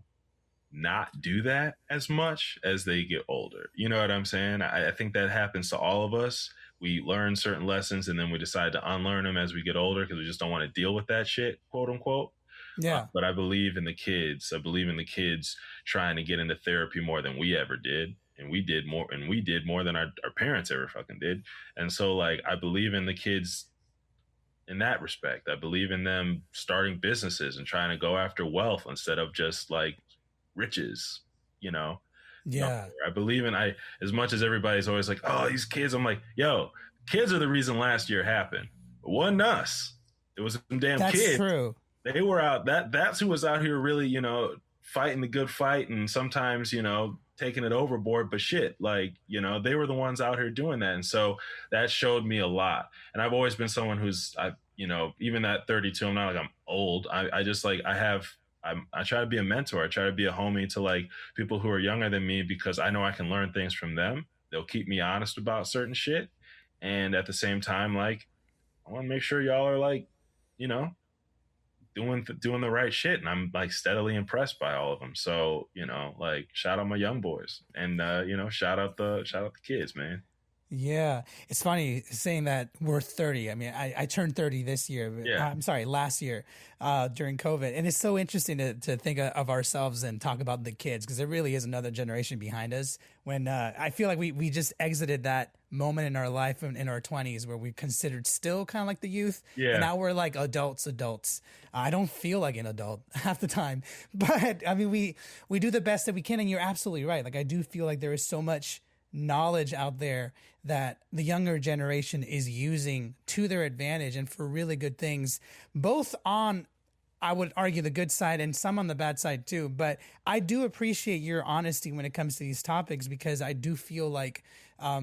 not do that as much as they get older. You know what I'm saying? I think that happens to all of us. We learn certain lessons and then we decide to unlearn them as we get older because we just don't want to deal with that shit, quote unquote. Yeah. But I believe in the kids. I believe in the kids trying to get into therapy more than we ever did. And we did more than our parents ever fucking did. And so, like, I believe in the kids in that respect. I believe in them starting businesses and trying to go after wealth instead of just like riches, you know. No, Yeah. I believe in I as much as everybody's always like, oh, these kids. I'm like, yo, kids are the reason last year happened. It wasn't us. It was some damn That's kids. true. They were out. That's who was out here really, fighting the good fight and sometimes, taking it overboard. But shit, like, they were the ones out here doing that. And so that showed me a lot. And I've always been someone who's even at 32, I'm not like I'm old. I just like I try to be a mentor. I try to be a homie to like people who are younger than me because I know I can learn things from them. They'll keep me honest about certain shit. And at the same time, like, I want to make sure y'all are like, you know, doing the right shit. And I'm like steadily impressed by all of them. So, like shout out my young boys and, shout out the kids, man. Yeah, it's funny saying that we're 30. I mean, I turned 30 this year. Yeah. I'm sorry, last year during COVID. And it's so interesting to think of ourselves and talk about the kids because there really is another generation behind us. When I feel like we just exited that moment in our life in our 20s where we considered still kind of like the youth. Yeah. And now we're like adults. I don't feel like an adult half the time. But I mean, we do the best that we can. And you're absolutely right. Like, I do feel like there is so much knowledge out there that the younger generation is using to their advantage and for really good things, both on, I would argue, the good side and some on the bad side too. But I do appreciate your honesty when it comes to these topics because I do feel like, I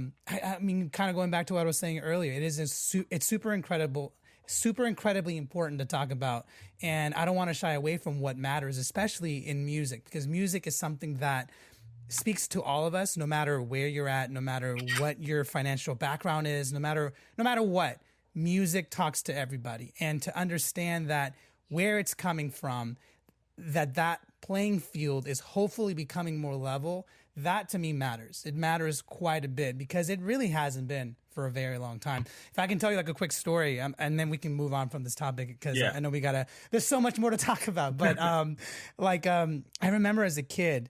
mean, kind of going back to what I was saying earlier, it's super incredibly important to talk about. And I don't want to shy away from what matters, especially in music, because music is something that speaks to all of us, no matter where you're at, no matter what your financial background is, no matter what. Music talks to everybody, and to understand that where it's coming from, that playing field is hopefully becoming more level. That to me matters. It matters quite a bit because it really hasn't been for a very long time. If I can tell you like a quick story, and then we can move on from this topic because I know there's so much more to talk about. But I remember as a kid,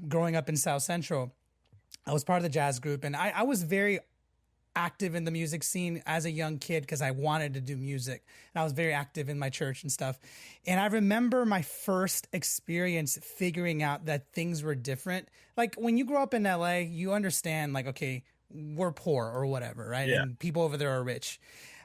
growing up in South Central, I was part of the jazz group, and I was very active in the music scene as a young kid because I wanted to do music, and I was very active in my church and stuff. And I remember my first experience figuring out that things were different. Like, when you grow up in LA, you understand, like, okay, we're poor or whatever, right? Yeah. And people over there are rich.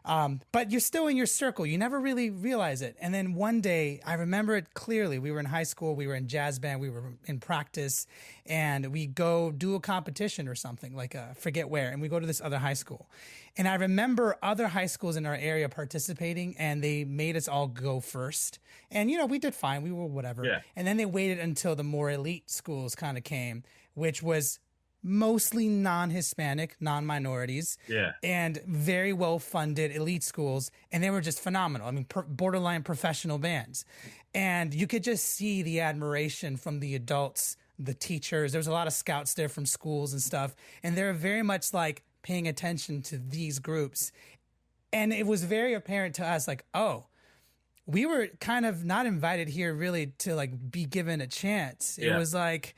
But you're still in your circle. You never really realize it. And then one day, I remember it clearly. We were in high school. We were in jazz band. We were in practice. And we go do a competition or something, like forget where. And we go to this other high school. And I remember other high schools in our area participating, and they made us all go first. And, we did fine. We were whatever. Yeah. And then they waited until the more elite schools kind of came, which was mostly non-Hispanic, non-minorities, and very well-funded elite schools, and they were just phenomenal. I mean, borderline professional bands. And you could just see the admiration from the adults, the teachers. There was a lot of scouts there from schools and stuff, and they were very much like paying attention to these groups. And it was very apparent to us, like, oh, we were kind of not invited here really to like be given a chance. It was like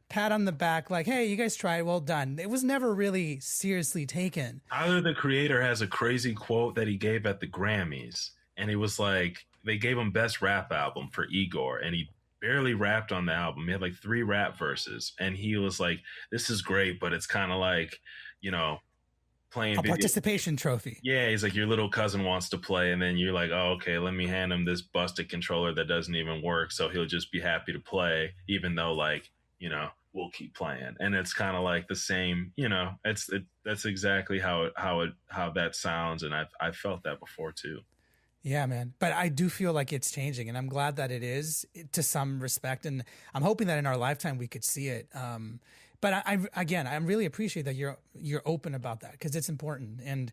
pat on the back, like, hey, you guys tried, well done. It was never really seriously taken. Tyler, the Creator, has a crazy quote that he gave at the Grammys, and it was like, they gave him Best Rap Album for Igor, and he barely rapped on the album. He had like 3 rap verses, and he was like, this is great, but it's kind of like, playing A video. participation trophy. Yeah, he's like, your little cousin wants to play, and then you're like, oh, okay, let me hand him this busted controller that doesn't even work, so he'll just be happy to play, even though, like, we'll keep playing. And it's kind of like the same, that's exactly how that sounds, and I've felt that before too. Yeah, man. But I do feel like it's changing, and I'm glad that it is to some respect, and I'm hoping that in our lifetime we could see it. But I really appreciate that you're open about that, because it's important. And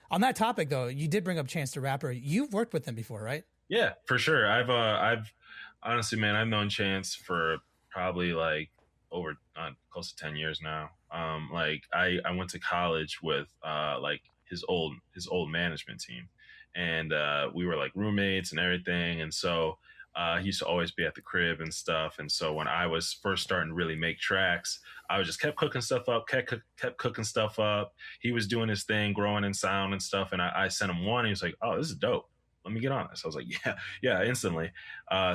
on that topic though, you did bring up Chance the Rapper. You've worked with him before, right? Yeah, for sure. I've honestly, man, I've known Chance for probably like over close to 10 years now. Like I went to college with like his old management team, and we were like roommates and everything. And so he used to always be at the crib and stuff. And so when I was first starting to really make tracks, I just kept cooking stuff up, kept cooking stuff up. He was doing his thing, growing in sound and stuff. And I sent him one. And he was like, oh, this is dope. Let me get on this. I was like, yeah, instantly.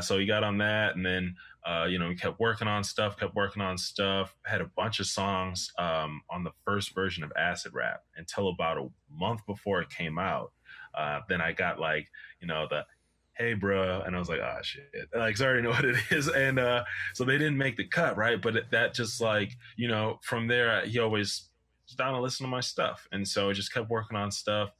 So he got on that. And then, we kept working on stuff, had a bunch of songs on the first version of Acid Rap until about a month before it came out. Then I got like, the hey bro, and I was like, oh shit, like I already know what it is. And so they didn't make the cut, right? But that just like, from there he always was down to listen to my stuff, and so I just kept working on stuff,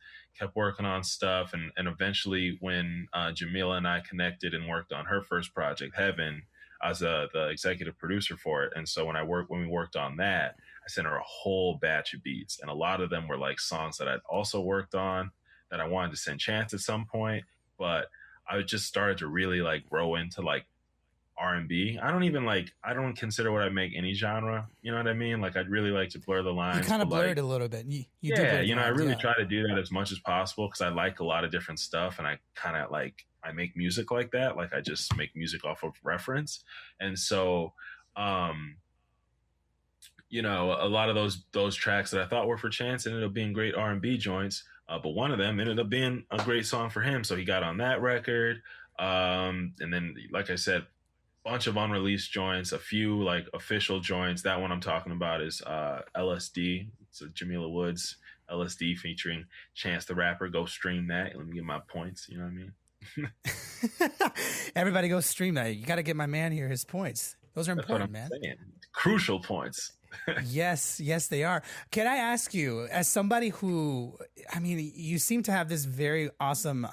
and eventually when Jamila and I connected and worked on her first project, Heaven, I was the executive producer for it. And so when we worked on that, I sent her a whole batch of beats, and a lot of them were like songs that I'd also worked on that I wanted to send Chance at some point. But I just started to really like grow into like R&B. I don't consider what I make any genre. You know what I mean? Like I'd really like to blur the lines. You kind of blurred a little bit. I really try to do that as much as possible, because I like a lot of different stuff, and I kind of like, I make music like that. Like I just make music off of reference. And so, a lot of those tracks that I thought were for Chance ended up being great R&B joints. But one of them ended up being a great song for him. So he got on that record. And then, like I said, bunch of unreleased joints, a few like official joints. That one I'm talking about is LSD. It's a Jamila Woods LSD featuring Chance the Rapper. Go stream that. Let me get my points. You know what I mean? Everybody go stream that. You got to get my man here his points. Those are important, man. Saying. Crucial points. Yes, they are. Can I ask you, as somebody who, I mean, you seem to have this very awesome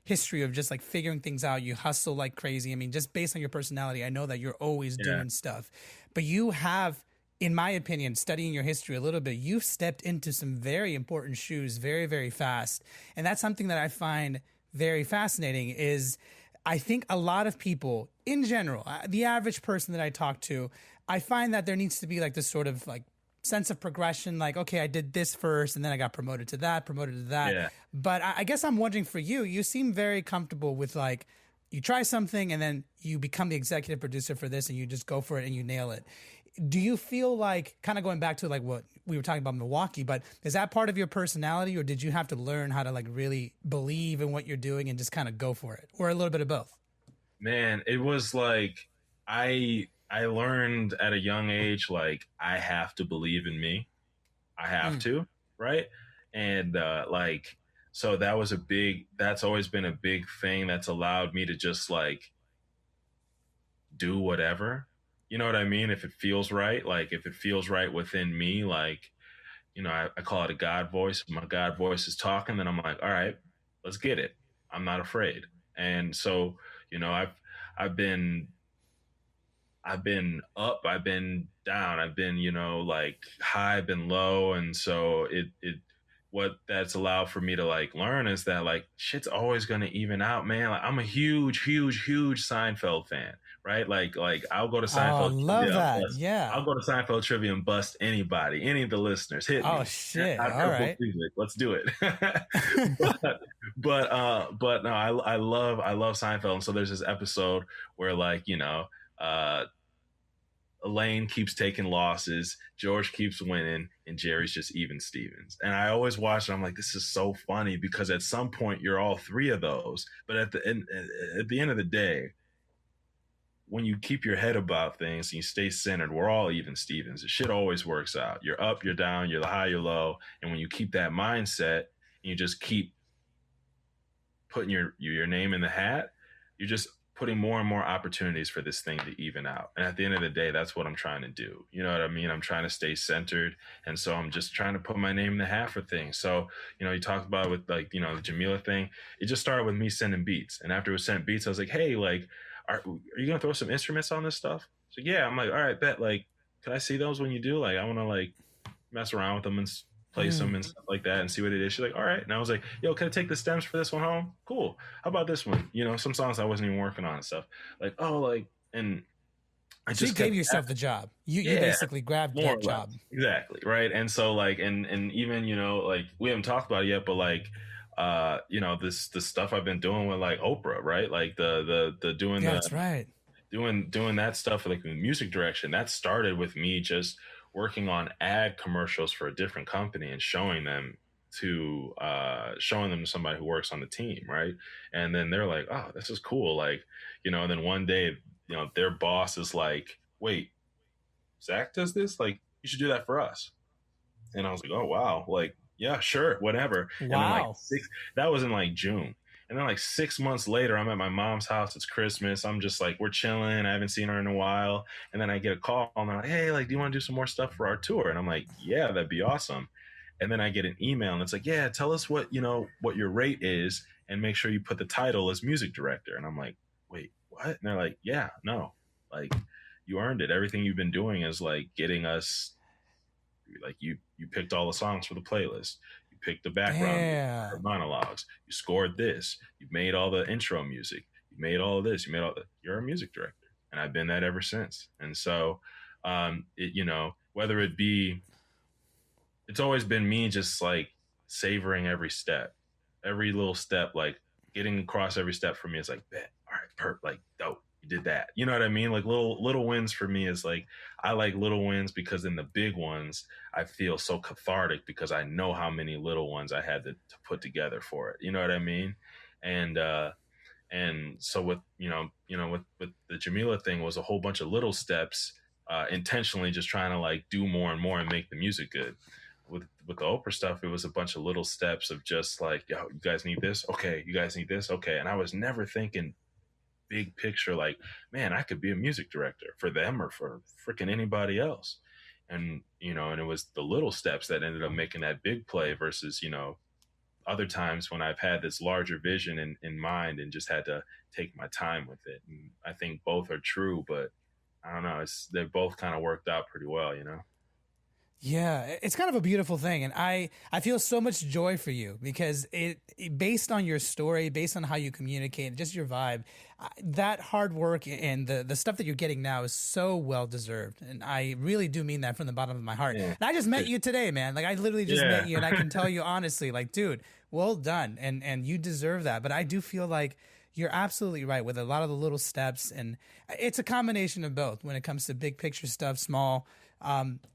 history of just like figuring things out. You hustle like crazy. I mean, just based on your personality, I know that you're always doing stuff. But you have, in my opinion, studying your history a little bit, you've stepped into some very important shoes very, very fast. And that's something that I find very fascinating is I think a lot of people in general, the average person that I talk to, I find that there needs to be like this sort of like sense of progression. Like, okay, I did this first and then I got promoted to that. Yeah. But I guess I'm wondering for you, you seem very comfortable with like, you try something and then you become the executive producer for this and you just go for it and you nail it. Do you feel like, kind of going back to like what we were talking about Milwaukee, but is that part of your personality, or did you have to learn how to like really believe in what you're doing and just kind of go for it, or a little bit of both? Man, it was like, I learned at a young age, like I have to believe in me. I have to, right? And so that's always been a big thing that's allowed me to just like do whatever. You know what I mean? If it feels right, like if it feels right within me, like, I call it a God voice. My God voice is talking, then I'm like, all right, let's get it. I'm not afraid. And so, I've been up, I've been down, I've been, like high, I've been low. And so what that's allowed for me to like learn is that like shit's always going to even out, man. Like I'm a huge Seinfeld fan, right? Like I'll go to Seinfeld. Oh, love that. Yeah. I'll go to Seinfeld trivia and bust any of the listeners. Hit me. Oh shit. All right. Music. Let's do it. but no, I love Seinfeld. And so there's this episode where like, Elaine keeps taking losses, George keeps winning, and Jerry's just even Stevens. And I always watch it. I'm like, this is so funny, because at some point you're all three of those. But at the end of the day, when you keep your head about things and you stay centered, we're all even Stevens. The shit always works out. You're up, you're down, you're high, you're low. And when you keep that mindset, you just keep putting your name in the hat, you're just putting more and more opportunities for this thing to even out. And at the end of the day, that's what I'm trying to do. You know what I mean? I'm trying to stay centered. And so I'm just trying to put my name in the hat for things. So, you talked about it with like, the Jamila thing. It just started with me sending beats. And after it was sent beats, I was like, hey, like, are you going to throw some instruments on this stuff? So yeah, I'm like, all right, bet. Like, can I see those when you do? Like, I want to like mess around with them and play some and stuff like that and see what it is. She's like, all right. And I was like, yo, can I take the stems for this one home? Cool. How about this one? Some songs I wasn't even working on and stuff. Like, oh, like, and I just gave yourself the job. You basically grabbed that job. Exactly. Right. And so like, and even, like we haven't talked about it yet, but like, the stuff I've been doing with like Oprah, right? Like the doing that's right. Doing that stuff like the music direction that started with me just working on ad commercials for a different company and showing them to somebody who works on the team, right? And then they're like, oh, this is cool, like, and then one day, their boss is like, wait, Zach does this? Like, you should do that for us. And I was like, oh wow, like, yeah, sure, whatever. Wow. And then like that was in like June. And then like 6 months later, I'm at my mom's house. It's Christmas. I'm just like, we're chilling. I haven't seen her in a while. And then I get a call and they're like, hey, like, do you want to do some more stuff for our tour? And I'm like, yeah, that'd be awesome. And then I get an email and it's like, yeah, tell us what your rate is and make sure you put the title as music director. And I'm like, wait, what? And they're like, yeah, no, like you earned it. Everything you've been doing is like getting us, like you picked all the songs for the playlist. Picked the background monologues. You scored this. You made all the intro music. You made all of this. You're a music director, and I've been that ever since. And so, whether it be, it's always been me just like savoring every step, every little step, like getting across every step for me is like, bet, all right, like dope. You did that. You know what I mean? Like little wins for me is like, I like little wins because in the big ones, I feel so cathartic because I know how many little ones I had to put together for it. You know what I mean? And so with, with the Jamila thing was a whole bunch of little steps, intentionally just trying to like do more and more and make the music good. With the Oprah stuff, it was a bunch of little steps of just like, yo, you guys need this? Okay. You guys need this? Okay. And I was never thinking big picture, like, man, I could be a music director for them or for freaking anybody else. And, and it was the little steps that ended up making that big play versus, other times when I've had this larger vision in mind and just had to take my time with it. And I think both are true, but I don't know. They've both kind of worked out pretty well, Yeah, it's kind of a beautiful thing. And I feel so much joy for you because it based on your story, based on how you communicate, just your vibe, that hard work and the stuff that you're getting now is so well deserved. And I really do mean that from the bottom of my heart. Yeah. And I just met you today, man. Like I literally just met you and I can tell you honestly, like, dude, well done. And you deserve that. But I do feel like you're absolutely right with a lot of the little steps. And it's a combination of both when it comes to big picture stuff, small.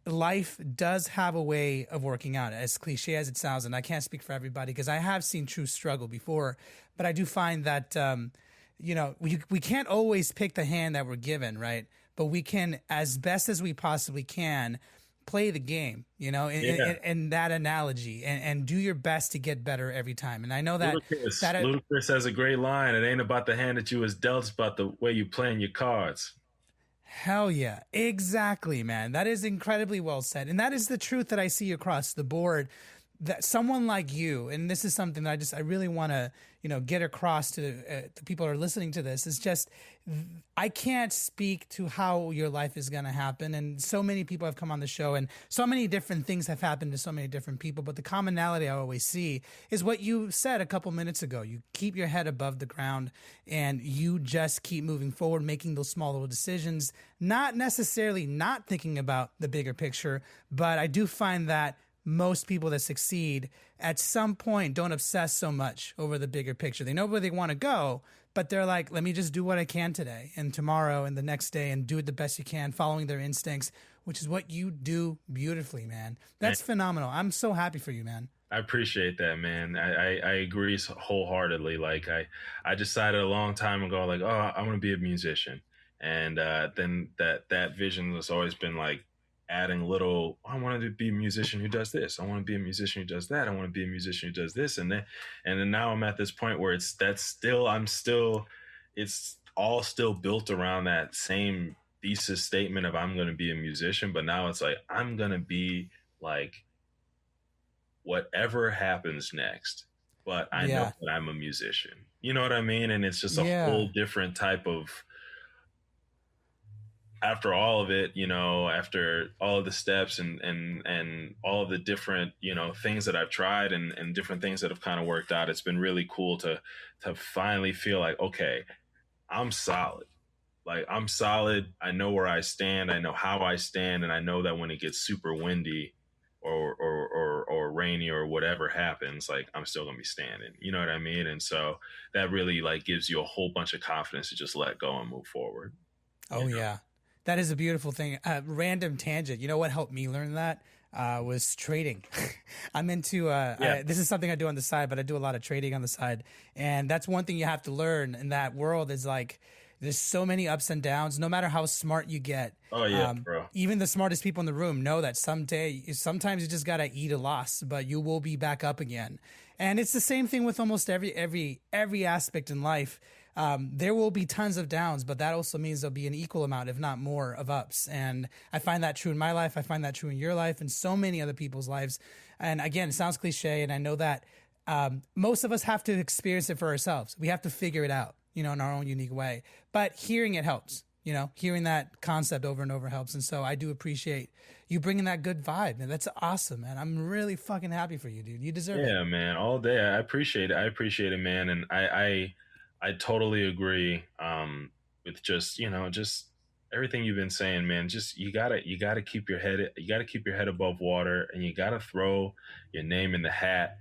Life does have a way of working out, as cliche as it sounds, and I can't speak for everybody because I have seen true struggle before, but I do find that, we can't always pick the hand that we're given, right? But we can, as best as we possibly can, play the game, in that analogy and do your best to get better every time. And I know that Ludacris has a great line. It ain't about the hand that you was dealt, it's about the way you playing your cards. Hell yeah. Exactly, man. That is incredibly well said. And that is the truth that I see across the board, that someone like you, and this is something that I really want to, get across to the people who are listening to this, is just, I can't speak to how your life is going to happen. And so many people have come on the show and so many different things have happened to so many different people. But the commonality I always see is what you said a couple minutes ago. You keep your head above the ground and you just keep moving forward, making those small little decisions, not necessarily not thinking about the bigger picture. But I do find that most people that succeed at some point don't obsess so much over the bigger picture. They know where they want to go, but they're like, let me just do what I can today and tomorrow and the next day and do it the best you can, following their instincts, which is what you do beautifully, man. That's phenomenal. I'm so happy for you, man. I appreciate that, man. I agree wholeheartedly. Like I decided a long time ago, like, oh, I want to be a musician. And then that vision has always been like adding little, I wanted to be a musician who does this, I want to be a musician who does that, I want to be a musician who does this. And then now I'm at this point where it's all still built around that same thesis statement of I'm going to be a musician, but now it's like I'm going to be like whatever happens next, but I know that I'm a musician. You know what I mean? And it's just a whole different type of, after all of it, after all of the steps and all of the different, things that I've tried and different things that have kind of worked out, it's been really cool to finally feel like, okay, I'm solid. Like I'm solid. I know where I stand. I know how I stand. And I know that when it gets super windy or rainy or whatever happens, like I'm still going to be standing, you know what I mean? And so that really like gives you a whole bunch of confidence to just let go and move forward. Oh yeah. That is a beautiful thing. Random tangent. You know what helped me learn that? Was trading. I'm into, this is something I do on the side, but I do a lot of trading on the side. And that's one thing you have to learn in that world is like, there's so many ups and downs, no matter how smart you get. Oh yeah, bro. Even the smartest people in the room know that sometimes you just got to eat a loss, but you will be back up again. And it's the same thing with almost every aspect in life. There will be tons of downs, but that also means there'll be an equal amount, if not more, of ups. And I find that true in my life. I find that true in your life and so many other people's lives. And again, it sounds cliche. And I know that most of us have to experience it for ourselves. We have to figure it out, in our own unique way. But hearing it helps, hearing that concept over and over helps. And so I do appreciate you bringing that good vibe. And that's awesome, man. I'm really fucking happy for you, dude. You deserve it. Yeah, man. All day. I appreciate it. I appreciate it, man. And I totally agree with just everything you've been saying, man. Just you gotta keep your head above water, and you gotta throw your name in the hat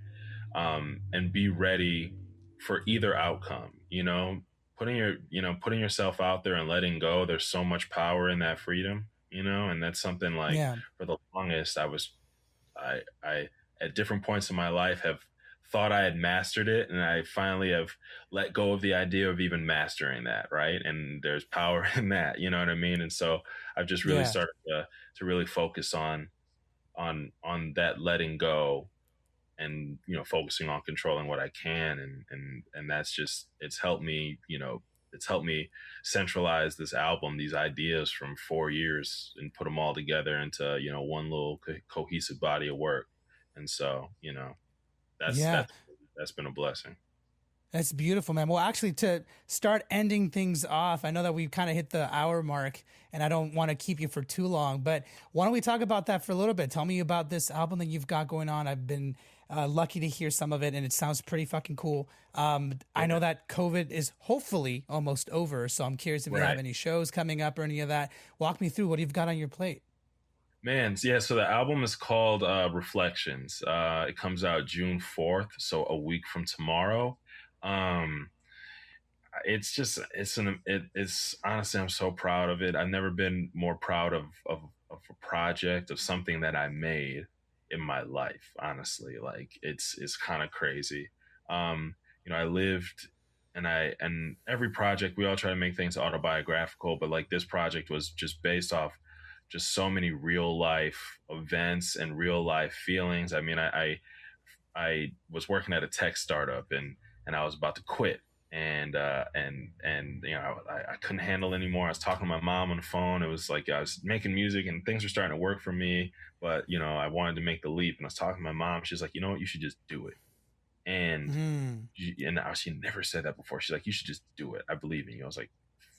and be ready for either outcome. Putting yourself out there and letting go. There's so much power in that freedom, and that's something like for the longest I at different points in my life have thought I had mastered it, and I finally have let go of the idea of even mastering that, right? And there's power in that, you know what I mean? And so I've just really started to really focus on that letting go, and focusing on controlling what I can, and that's just it's helped me centralize this album, these ideas from 4 years, and put them all together into one little cohesive body of work. And so that's been a blessing. That's beautiful, man. Well, actually, to start ending things off, I know that we've kind of hit the hour mark, and I don't want to keep you for too long, but why don't we talk about that for a little bit? Tell me about this album that you've got going on. I've been lucky to hear some of it, and it sounds pretty fucking cool. I know that COVID is hopefully almost over, so I'm curious if you have any shows coming up or any of that. Walk me through what you've got on your plate. Man, yeah, so the album is called Reflections. It comes out June 4th, so a week from tomorrow. It's honestly, I'm so proud of it. I've never been more proud of a project, of something that I made in my life, honestly. Like it's kind of crazy. I lived, and every project, we all try to make things autobiographical, but like this project was just based off just so many real life events and real life feelings. I mean, I was working at a tech startup, and I was about to quit, and I couldn't handle it anymore. I was talking to my mom on the phone. It was like I was making music and things were starting to work for me, but I wanted to make the leap. And I was talking to my mom. She's like, you know what, you should just do it. And she never said that before. She's like, you should just do it. I believe in you. I was like,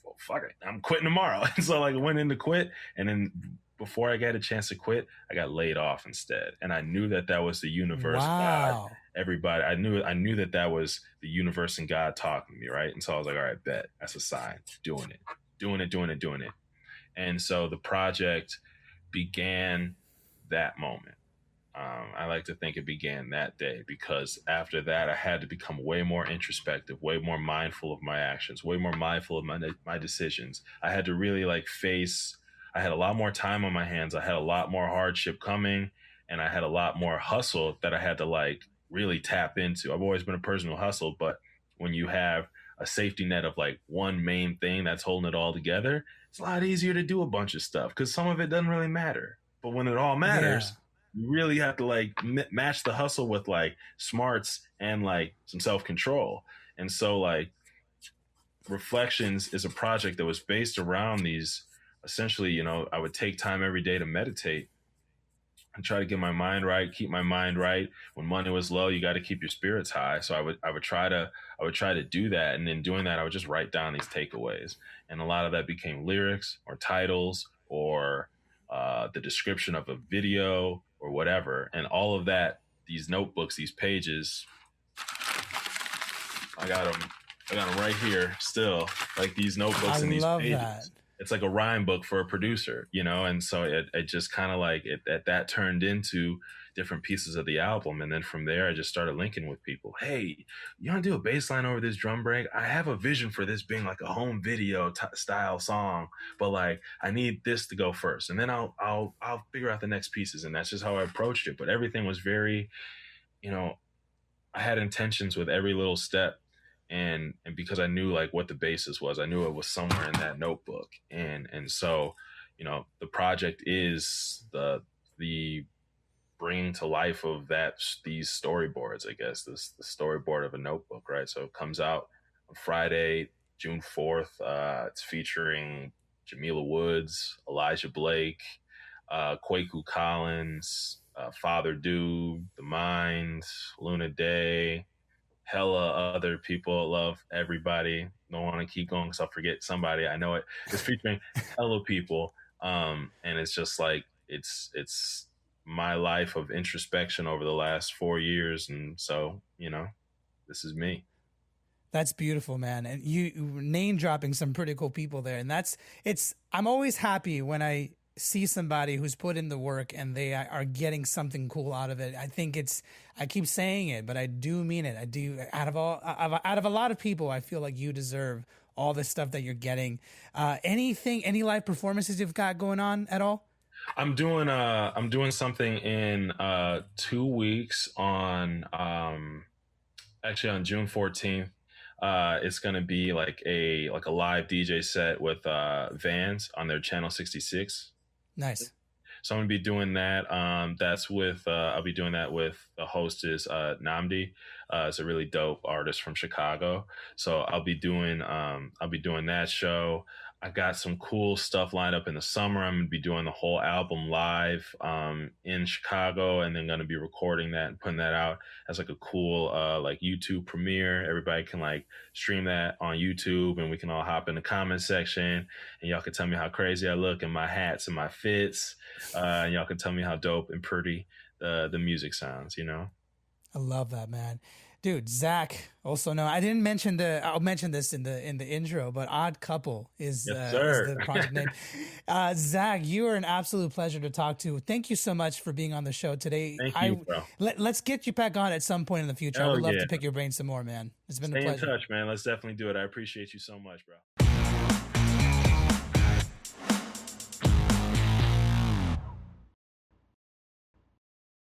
well, fuck it, I'm quitting tomorrow. And so I went in to quit, and then before I got a chance to quit, I got laid off instead. And I knew that was the universe. Wow. God, everybody, I knew that was the universe and God talking to me, right? And so I was like, all right, bet, that's a sign. Doing it. And so the project began that moment. I like to think it began that day, because after that, I had to become way more introspective, way more mindful of my actions, way more mindful of my decisions. I had to really I had a lot more time on my hands. I had a lot more hardship coming, and I had a lot more hustle that I had to really tap into. I've always been a person who hustled, but when you have a safety net of like one main thing that's holding it all together, it's a lot easier to do a bunch of stuff because some of it doesn't really matter. But when it all matters, you really have to like match the hustle with like smarts and like some self-control. And so like Reflections is a project that was based around these, essentially, you know, I would take time every day to meditate and try to get my mind right, keep my mind right. When money was low, you got to keep your spirits high. So I would try to do that. And in doing that, I would just write down these takeaways. And a lot of that became lyrics or titles or the description of a video or whatever. And all of that, these notebooks, these pages, I got them right here still, like these notebooks and these pages. That. It's like a rhyme book for a producer, you know? And so it just kind of like that turned into different pieces of the album. And then from there, I just started linking with people. Hey, you want to do a bass line over this drum break? I have a vision for this being like a home video style song, but like I need this to go first. And then I'll figure out the next pieces. And that's just how I approached it. But everything was very, you know, I had intentions with every little step. And because I knew like what the basis was, I knew it was somewhere in that notebook. And so, you know, the project is the bringing to life of these storyboards, I guess, the storyboard of a notebook, right? So it comes out on Friday, June 4th. It's featuring Jamila Woods, Elijah Blake, Kwaku Collins, Father Dude, The Mind, Luna Day, hella other people. Love everybody. Don't want to keep going because I'll forget somebody. I know it. It's featuring hella people. And it's just like, it's my life of introspection over the last 4 years. And so, you know, this is me. That's beautiful, man. And you name dropping some pretty cool people there. And I'm always happy when I see somebody who's put in the work and they are getting something cool out of it. I think I keep saying it, but I do mean it. I do. Out of a lot of people, I feel like you deserve all the stuff that you're getting. Any live performances you've got going on at all? I'm doing something in 2 weeks on actually on June 14th. It's gonna be like a live DJ set with Vans on their Channel 66. Nice. So I'm gonna be doing that. That's with I'll be doing that with the host is Namdi. It's a really dope artist from Chicago. So I'll be doing that show. I got some cool stuff lined up in the summer. I'm gonna be doing the whole album live in Chicago, and then gonna be recording that and putting that out as like a cool like YouTube premiere. Everybody can like stream that on YouTube, and we can all hop in the comment section, and y'all can tell me how crazy I look in my hats and my fits, and y'all can tell me how dope and pretty the music sounds. You know, I love that, man. Dude, Zach, also known, I didn't mention I'll mention this in the intro, but Odd Couple is the project name. Zach, you are an absolute pleasure to talk to. Thank you so much for being on the show today. Thank you, bro. Let's get you back on at some point in the future. I would love to pick your brain some more, man. It's been a pleasure. Stay in touch, man. Let's definitely do it. I appreciate you so much, bro.